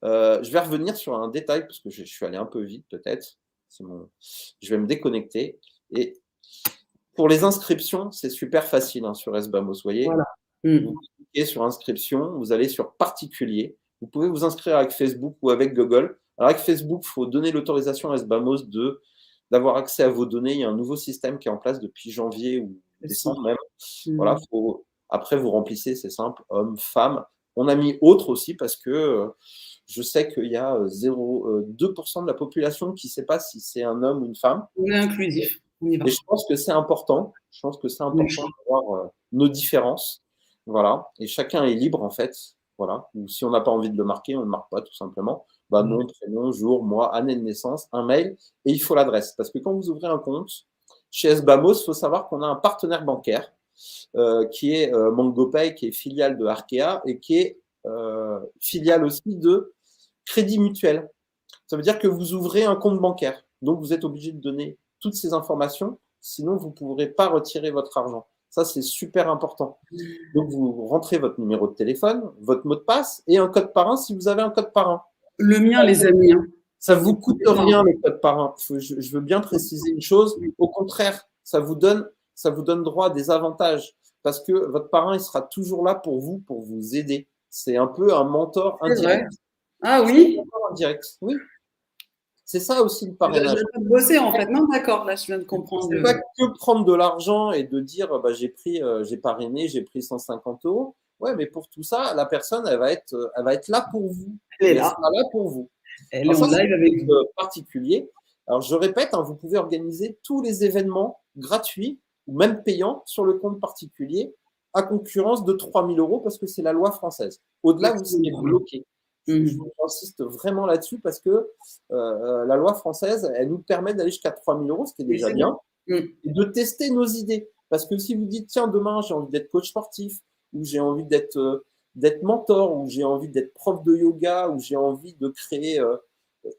Je vais revenir sur un détail, parce que je suis allé un peu vite peut-être. Je vais me déconnecter. Et pour les inscriptions, c'est super facile hein, sur SBAMOS. Vous voyez, Voilà. vous cliquez sur inscription, vous allez sur particulier. Vous pouvez vous inscrire avec Facebook ou avec Google. Alors avec Facebook, il faut donner l'autorisation à SBAMOS d'avoir accès à vos données. Il y a un nouveau système qui est en place depuis janvier ou décembre même. Voilà, après, vous remplissez, c'est simple, homme, femme. On a mis autre aussi parce que je sais qu'il y a 2% de la population qui ne sait pas si c'est un homme ou une femme. On est inclusif. On y va. Et je pense que c'est important. Je pense que c'est important de voir nos différences. Voilà. Et chacun est libre, en fait. Voilà. Ou si on n'a pas envie de le marquer, on ne le marque pas, tout simplement. Bah, nom, prénom, jour, mois, année de naissance, un mail, et il faut l'adresse. Parce que quand vous ouvrez un compte, chez SBAMOS, il faut savoir qu'on a un partenaire bancaire qui est MangoPay, qui est filiale de Arkea et qui est filiale aussi de Crédit Mutuel. Ça veut dire que vous ouvrez un compte bancaire. Donc, vous êtes obligé de donner toutes ces informations, sinon vous ne pourrez pas retirer votre argent. Ça, c'est super important. Donc, vous rentrez votre numéro de téléphone, votre mot de passe et un code parrain si vous avez un code parrain. Le mien, les amis. Hein. Ça ne vous coûte rien, les codes parrains. Je veux bien préciser une chose. Au contraire, ça vous donne droit à des avantages parce que votre parrain, il sera toujours là pour vous aider. C'est un peu un mentor indirect. Ah oui? Un mentor indirect, oui. C'est ça aussi le parrainage. Je vais bosser en fait. Non, d'accord, là je viens de comprendre. C'est pas que prendre de l'argent et de dire bah, j'ai parrainé, j'ai pris 150 €. Ouais, mais pour tout ça, la personne, elle va être là pour vous. Elle est là. Elle sera là pour vous. Elle est en live avec vous. Particulier. Alors je répète, hein, vous pouvez organiser tous les événements gratuits ou même payants sur le compte particulier à concurrence de 3 000 € parce que c'est la loi française. Au-delà, vous serez bloqué. J'insiste vraiment là-dessus parce que la loi française, elle nous permet d'aller jusqu'à 3 000 €, ce qui est déjà bien, et de tester nos idées. Parce que si vous dites, tiens, demain, j'ai envie d'être coach sportif, ou j'ai envie d'être mentor, ou j'ai envie d'être prof de yoga, ou j'ai envie de créer,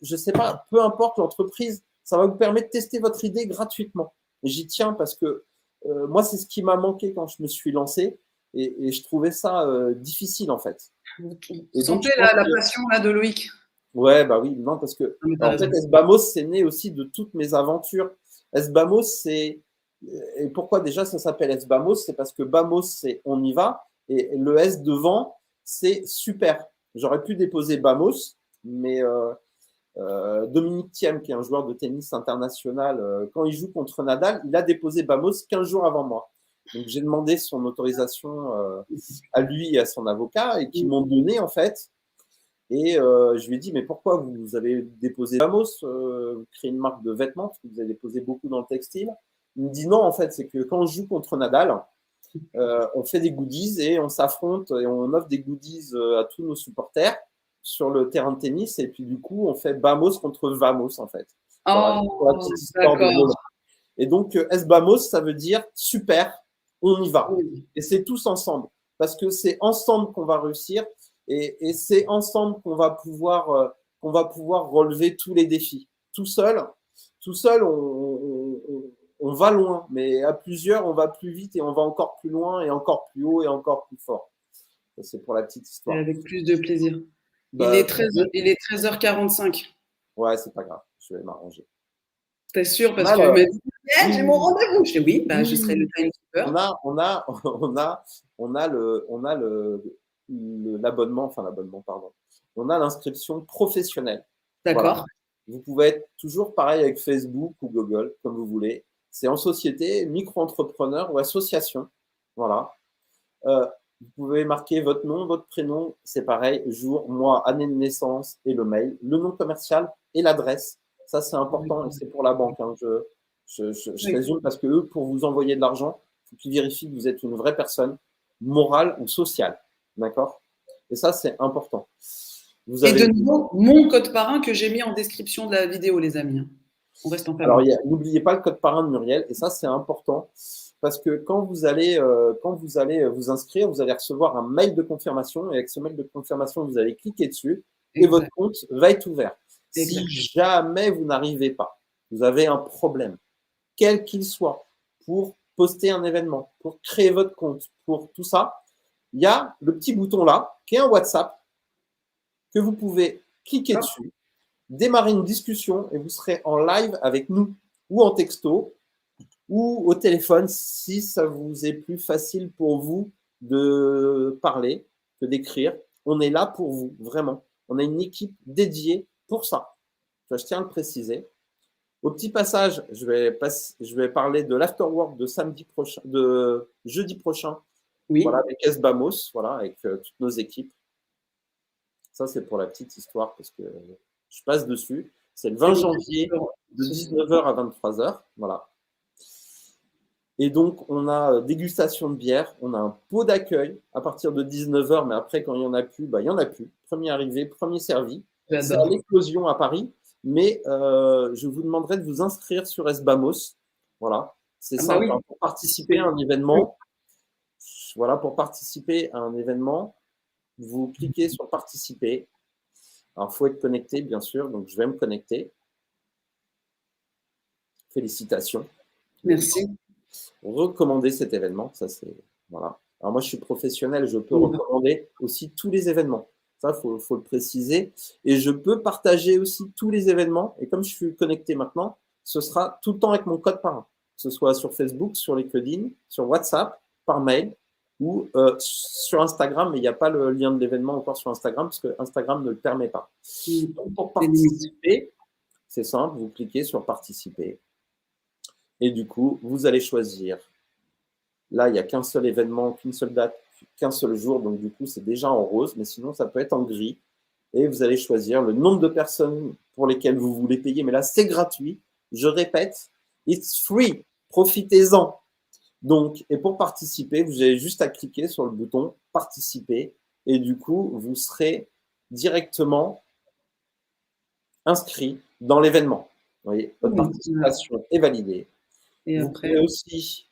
je ne sais pas, peu importe l'entreprise, ça va vous permettre de tester votre idée gratuitement. Et j'y tiens parce que moi, c'est ce qui m'a manqué quand je me suis lancé, et je trouvais ça difficile en fait. Vous sentez la passion là de Loïc? Ouais, bah oui, non, parce que en fait, SBAMOS, c'est né aussi de toutes mes aventures. SBAMOS, c'est. Et pourquoi déjà ça s'appelle SBAMOS? C'est parce que BAMOS, c'est on y va, et le S devant, c'est super. J'aurais pu déposer BAMOS, mais Dominique Thiem, qui est un joueur de tennis international, quand il joue contre Nadal, il a déposé BAMOS 15 jours avant moi. Donc j'ai demandé son autorisation à lui et à son avocat, et qui m'ont donné en fait. Et je lui ai dit, mais pourquoi vous avez déposé BAMOS, créé une marque de vêtements, parce que vous avez déposé beaucoup dans le textile? Il me dit non, en fait, c'est que quand on joue contre Nadal, on fait des goodies et on s'affronte et on offre des goodies à tous nos supporters sur le terrain de tennis. Et puis du coup, on fait BAMOS contre VAMOS, en fait. Pour la petite histoire de Roland. Et donc, SBAMOS, ça veut dire super, on y va. Et c'est tous ensemble. Parce que c'est ensemble qu'on va réussir. Et c'est ensemble qu'on va pouvoir relever tous les défis. Tout seul, on va loin, mais à plusieurs, on va plus vite et on va encore plus loin et encore plus haut et encore plus fort. Ça, c'est pour la petite histoire. Et avec plus de plaisir. Bah, il est 13h45. Ouais, c'est pas grave, je vais m'arranger. T'es sûr? Parce qu'il m'a dit, j'ai mon rendez-vous. Je dis oui, bah, je serai le timekeeper. On a l'abonnement, pardon. On a l'inscription professionnelle. D'accord. Voilà. Vous pouvez être toujours pareil avec Facebook ou Google, comme vous voulez. C'est en société, micro-entrepreneur ou association. Voilà. Vous pouvez marquer votre nom, votre prénom, c'est pareil, jour, mois, année de naissance et le mail, le nom commercial et l'adresse. Ça, c'est important et c'est pour la banque. Hein. Je résume parce que eux, pour vous envoyer de l'argent, il faut qu'ils vérifient que vous êtes une vraie personne, morale ou sociale. D'accord? Et ça, c'est important. Et de nouveau, mon code parrain que j'ai mis en description de la vidéo, les amis. On reste en famille. Alors, n'oubliez pas le code parrain de Muriel, et ça, c'est important, parce que quand vous allez vous inscrire, vous allez recevoir un mail de confirmation, et avec ce mail de confirmation, vous allez cliquer dessus, et votre exact, compte va être ouvert. Si exact. jamais vous n'arrivez pas, vous avez un problème, quel qu'il soit, pour poster un événement, pour créer votre compte, pour tout ça, il y a le petit bouton là, qui est un WhatsApp, que vous pouvez cliquer Ah, dessus, démarrer une discussion et vous serez en live avec nous ou en texto ou au téléphone si ça vous est plus facile pour vous de parler que d'écrire. On est là pour vous, vraiment. On a une équipe dédiée pour ça. Je tiens à le préciser. Au petit passage, je vais parler de l'afterwork de samedi prochain, de jeudi prochain, voilà, oui, avec Esbamos, voilà, avec toutes nos équipes. Ça, c'est pour la petite histoire parce que je passe dessus. C'est le c'est 20 bon. janvier de Ce soir. 19h à 23h. Voilà. Et donc, on a dégustation de bière, on a un pot d'accueil à partir de 19h, mais après, quand il n'y en a plus, bah, il n'y en a plus. Premier arrivé, premier servi. C'est à J'adore. l'éclosion à Paris, mais je vous demanderai de vous inscrire sur Esbamos. Voilà, c'est Ah bah simple, oui, hein, pour participer à un événement. Voilà, pour participer à un événement, vous cliquez sur participer. Alors, il faut être connecté, bien sûr, donc je vais me connecter. Félicitations. merci. Recommander cet événement, ça c'est voilà. Alors moi je suis professionnel, je peux On va. recommander aussi tous les événements. Ça faut le préciser et je peux partager aussi tous les événements et comme je suis connecté maintenant, ce sera tout le temps avec mon code parrain, que ce soit sur Facebook, sur LinkedIn, sur WhatsApp, par mail ou sur Instagram, mais il n'y a pas le lien de l'événement encore sur Instagram parce que Instagram ne le permet pas. Donc pour Des limites. participer, c'est simple, vous cliquez sur participer et du coup, vous allez choisir. Là, il n'y a qu'un seul événement, qu'une seule date, qu'un seul jour. Donc, du coup, c'est déjà en rose, mais sinon, ça peut être en gris. Et vous allez choisir le nombre de personnes pour lesquelles vous voulez payer. Mais là, c'est gratuit. Je répète, it's free. Profitez-en. Donc, et pour participer, vous avez juste à cliquer sur le bouton participer. Et du coup, vous serez directement inscrit dans l'événement. Vous voyez, votre Voilà. participation est validée. Et Vous après, pouvez aussi,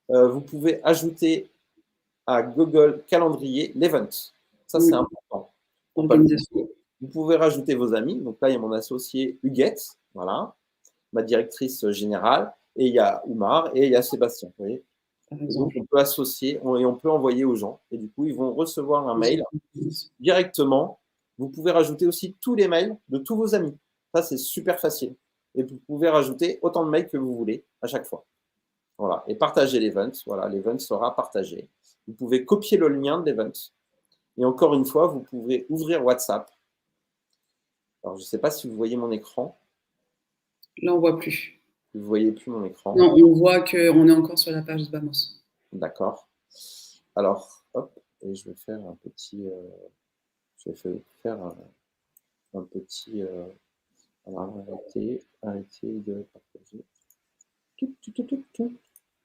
vous pouvez ajouter à Google Calendrier l'event. Ça, c'est important. Pour pas le organisation. louper. Vous pouvez rajouter vos amis. Donc là, il y a mon associé Huguette, voilà, ma directrice générale, et il y a Oumar et il y a Sébastien. Vous voyez, Par et donc, exemple. on peut associer et on peut envoyer aux gens. Et du coup, ils vont recevoir un mail directement. Vous pouvez rajouter aussi tous les mails de tous vos amis. Ça, c'est super facile. Et vous pouvez rajouter autant de mails que vous voulez à chaque fois. Voilà. Et partager l'event. Voilà, l'event sera partagé. Vous pouvez copier le lien de l'event. Et encore une fois, vous pouvez ouvrir WhatsApp. Alors, je ne sais pas si vous voyez mon écran. Là, on voit plus. Vous ne voyez plus mon écran. Non, on voit qu'on est encore sur la page de Bamos. D'accord. Alors, hop, et je vais faire un petit. Je vais faire un petit. Alors, arrêtez de partager.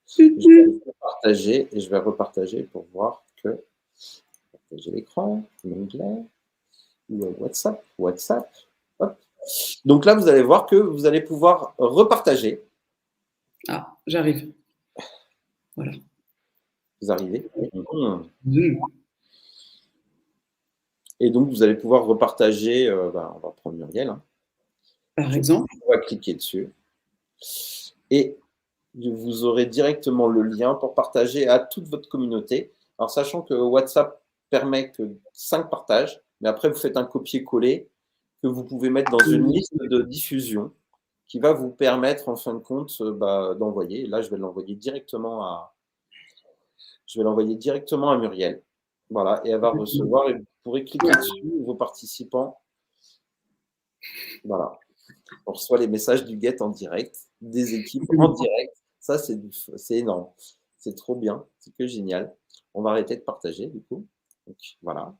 Je vais partager et je vais repartager pour voir que partager l'écran, l'onglet, WhatsApp, WhatsApp. Hop. Donc là, vous allez voir que vous allez pouvoir repartager. Ah, j'arrive. Voilà. Vous arrivez. Mmh. Et donc, vous allez pouvoir repartager. On va prendre Muriel. Hein. Par exemple. On va cliquer dessus. Et vous aurez directement le lien pour partager à toute votre communauté. Alors, sachant que WhatsApp permet que 5 partages, mais après, vous faites un copier-coller que vous pouvez mettre dans une liste de diffusion qui va vous permettre, en fin de compte, d'envoyer. Là, je vais l'envoyer directement à Muriel. Voilà, et elle va recevoir et vous pourrez cliquer dessus, vos participants. Voilà. On reçoit les messages du Get en direct, des équipes en direct. Ça, c'est énorme. C'est trop bien. C'est que génial. On va arrêter de partager, du coup. Donc, voilà.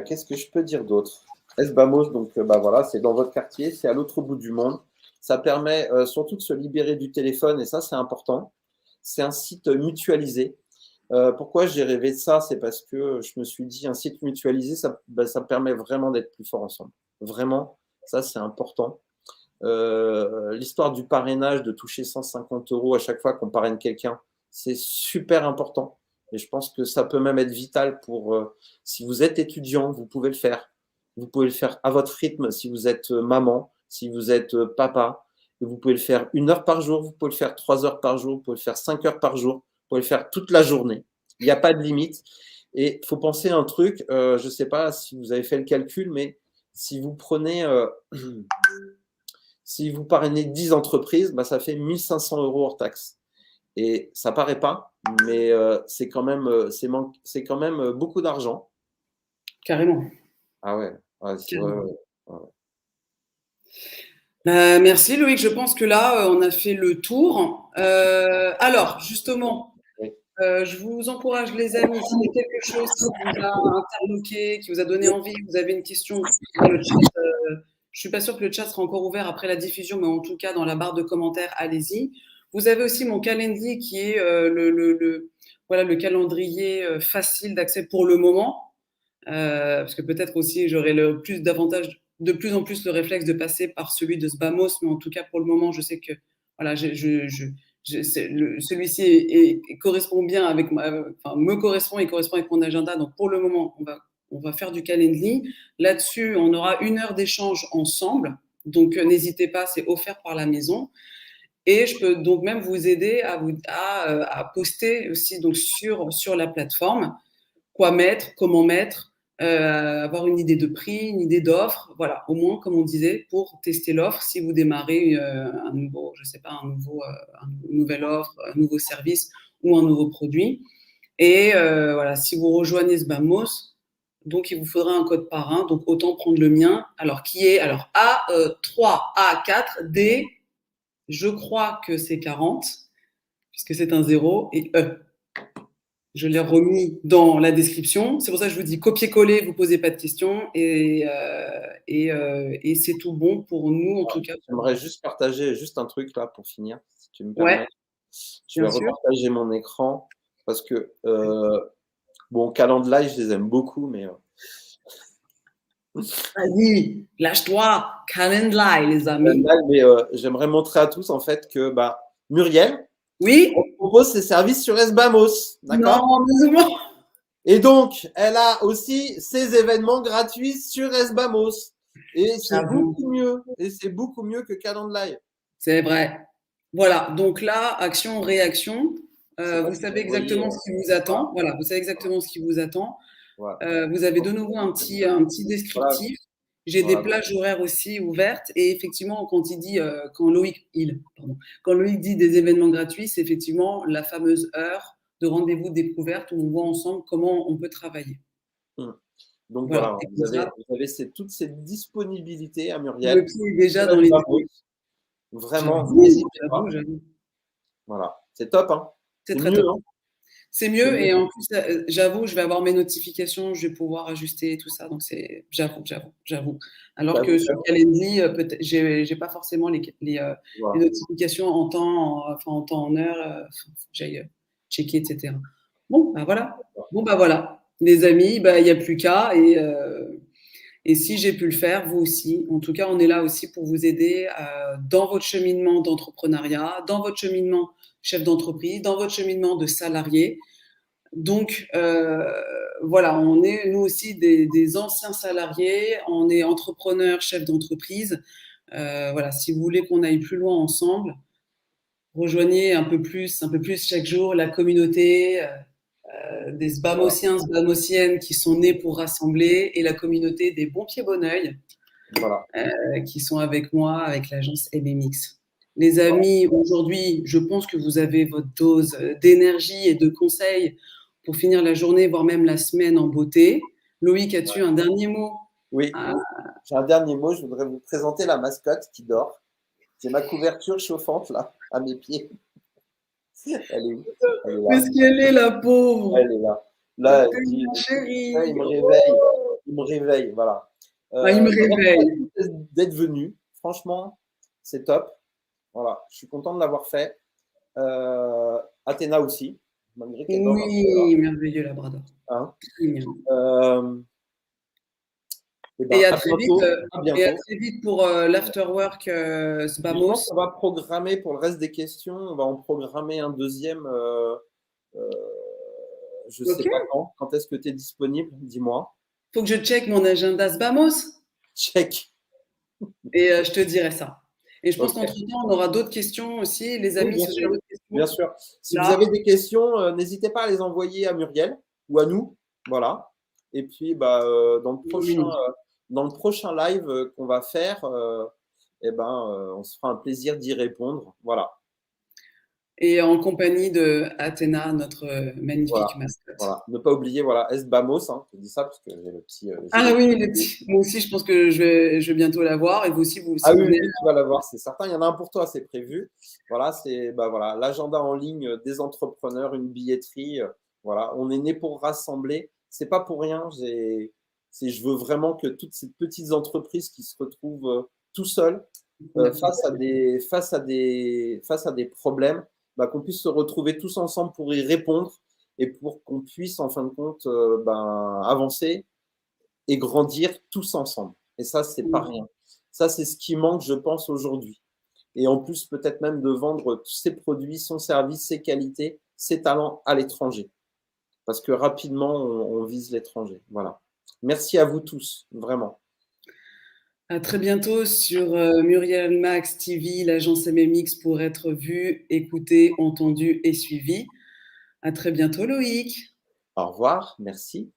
Qu'est-ce que je peux dire d'autre? Esbamos, donc, voilà, c'est dans votre quartier, c'est à l'autre bout du monde. Ça permet surtout de se libérer du téléphone, et ça, c'est important. C'est un site mutualisé. Pourquoi j'ai rêvé de ça? C'est parce que je me suis dit, un site mutualisé, ça permet vraiment d'être plus fort ensemble. Vraiment, ça, c'est important. L'histoire du parrainage, de toucher 150 € à chaque fois qu'on parraine quelqu'un, c'est super important. Et je pense que ça peut même être vital pour, si vous êtes étudiant, vous pouvez le faire. Vous pouvez le faire à votre rythme si vous êtes maman, si vous êtes papa. Et vous pouvez le faire 1 heure par jour, vous pouvez le faire 3 heures par jour, vous pouvez le faire 5 heures par jour, vous pouvez le faire toute la journée. Il n'y a pas de limite. Et il faut penser à un truc, je ne sais pas si vous avez fait le calcul, mais si vous prenez, si vous parrainez 10 entreprises, bah, ça fait 1 500 € hors taxe. Et ça paraît pas, mais c'est quand même, c'est quand même beaucoup d'argent. Carrément. Ah ouais, ouais, Carrément. ouais, ouais. Merci Loïc, je pense que là, on a fait le tour. Alors, justement, Oui. je vous encourage les amis, s'il y a quelque chose qui vous a interloqué, qui vous a donné envie, vous avez une question dans le chat, je suis pas sûre que le chat sera encore ouvert après la diffusion, mais en tout cas, dans la barre de commentaires, allez-y. Vous avez aussi mon calendrier qui est voilà, le calendrier facile d'accès pour le moment. Parce que peut-être aussi j'aurai le plus d'avantages, de plus en plus le réflexe de passer par celui de Sbamos, mais en tout cas pour le moment, je sais que voilà, celui-ci correspond bien avec enfin, me correspond et correspond avec mon agenda. Donc pour le moment, on va faire du Calendly. Là-dessus, on aura 1 heure d'échange ensemble. Donc n'hésitez pas, c'est offert par la maison. Et je peux donc même vous aider à poster aussi donc sur la plateforme quoi mettre, comment mettre, avoir une idée de prix, une idée d'offre, voilà, au moins, comme on disait, pour tester l'offre si vous démarrez un nouveau, je sais pas, une nouvelle offre, un nouveau service ou un nouveau produit. Et voilà, si vous rejoignez Sbamos, donc il vous faudra un code parrain, donc autant prendre le mien, alors qui est alors A3, A4, D, je crois que c'est 40, puisque c'est un 0, et E. Je l'ai remis dans la description. C'est pour ça que je vous dis copier-coller, vous posez pas de questions et c'est tout bon pour nous en tout cas. J'aimerais juste partager juste un truc là pour finir, si tu me Ouais, permets. Je vais bien sûr. repartager mon écran parce que bon, Calendly, je les aime beaucoup, mais Vas-y, lâche-toi, Calendly, les amis. j'aimerais montrer à tous en fait que bah, Muriel, Oui? elle propose ses services sur Sbamos, d'accord? Non, bisous. Et donc, elle a aussi ses événements gratuits sur Sbamos. Et c'est J'avoue, beaucoup mieux. Et c'est beaucoup mieux que Calendly. c'est vrai. Voilà, donc là, action, réaction. Je sais pas Vous si savez vous voyez. exactement ce qui vous attend. Voilà, vous savez exactement ce qui vous attend. Voilà. Vous avez de nouveau un petit Voilà. descriptif. J'ai des Voilà. plages horaires aussi ouvertes. Et effectivement, quand Loïc dit des événements gratuits, c'est effectivement la fameuse heure de rendez-vous découverte où on voit ensemble comment on peut travailler. Mmh. Donc Voilà. voilà, Et comme ça, vous avez toutes ces disponibilités à le Muriel. pied est déjà Sur dans les Sbamos. aiguilles. Vraiment, n'hésitez pas. J'avoue. Voilà. C'est top, hein. C'est C'est très mieux, top. hein. C'est C'est mieux mieux. et en plus, j'avoue, je vais avoir mes notifications, je vais pouvoir ajuster tout ça. Donc j'avoue. Alors que sur J'avoue. Calendly, peut-être, j'ai pas forcément les Voilà. notifications en temps, en heure. Faut que j'aille checker, etc. Bon, bah voilà. Bon, bah voilà. Les amis, bah il n'y a plus qu'à et si j'ai pu le faire, vous aussi. En tout cas, on est là aussi pour vous aider dans votre cheminement d'entrepreneuriat, dans votre cheminement chef d'entreprise, dans votre cheminement de salarié. Donc, voilà, on est nous aussi des anciens salariés, on est entrepreneurs, chefs d'entreprise. Voilà, si vous voulez qu'on aille plus loin ensemble, rejoignez un peu plus chaque jour la communauté des Voilà. Sbamosiens, Sbamosiennes qui sont nés pour rassembler et la communauté des bons pieds bon oeil Voilà. qui sont avec moi, avec l'agence MMX. Les Voilà. amis, aujourd'hui, je pense que vous avez votre dose d'énergie et de conseils pour finir la journée, voire même la semaine en beauté. Loïc, as-tu un dernier mot? Oui, Ah, j'ai un dernier mot. Je voudrais vous présenter la mascotte qui dort. C'est ma couverture chauffante là, à mes pieds. Elle est où? Elle est où là. est-ce qu'elle est, la pauvre? Elle est là. Ma Là, elle dit, chérie. il me réveille. Il me réveille, voilà. Ah, il me Merci à réveille. tous d'être venus. Franchement, c'est top. Voilà, je suis content de l'avoir fait. Athéna aussi, malgré qu'elle dort un peu là. Oui, merveilleux Labrador. Hein. Très mignon. Et ben, à bientôt. À Et à bientôt. très vite pour l'afterwork Et je pense Sbamos. qu'on va programmer pour le reste des questions, on va en programmer un deuxième. Euh, je Ok. sais pas quand. Quand est-ce que tu es disponible? Dis-moi. Faut que je check mon agenda Sbamos Check. et je te dirai ça. Et je pense Ok. qu'entre-temps, on aura d'autres questions aussi. Les Oui, amis, bien si vous avez sûr. d'autres Bien questions, sûr. Si vous là. avez des questions, n'hésitez pas à les envoyer à Muriel ou à nous. Voilà. Et puis, bah, dans le prochain live qu'on va faire, eh ben, on se fera un plaisir d'y répondre. Voilà. Et en compagnie de Athéna, notre magnifique Voilà. mascotte. Voilà. Ne pas oublier, voilà, Esbamos, hein, je dis ça parce que j'ai Ah le oui, petit. moi aussi, je pense que je vais bientôt la voir. Et vous aussi, Ah si vous oui, venez. oui, tu vas l'avoir, c'est certain. Il y en a un pour toi, c'est prévu. Voilà, c'est bah voilà, l'agenda en ligne des entrepreneurs, une billetterie. Voilà, on est né pour rassembler. C'est pas pour rien. Je veux vraiment que toutes ces petites entreprises qui se retrouvent tout seuls face à des problèmes, bah, qu'on puisse se retrouver tous ensemble pour y répondre et pour qu'on puisse en fin de compte ben, avancer et grandir tous ensemble. Et ça, c'est pas rien. Ça, c'est ce qui manque, je pense, aujourd'hui. Et en plus, peut-être même de vendre tous ses produits, son service, ses qualités, ses talents à l'étranger. Parce que rapidement, on vise l'étranger. Voilà. Merci à vous tous, vraiment. À très bientôt sur Muriel Max TV, l'agence MMX pour être vu, écouté, entendu et suivi. À très bientôt, Loïc. Au revoir. Merci.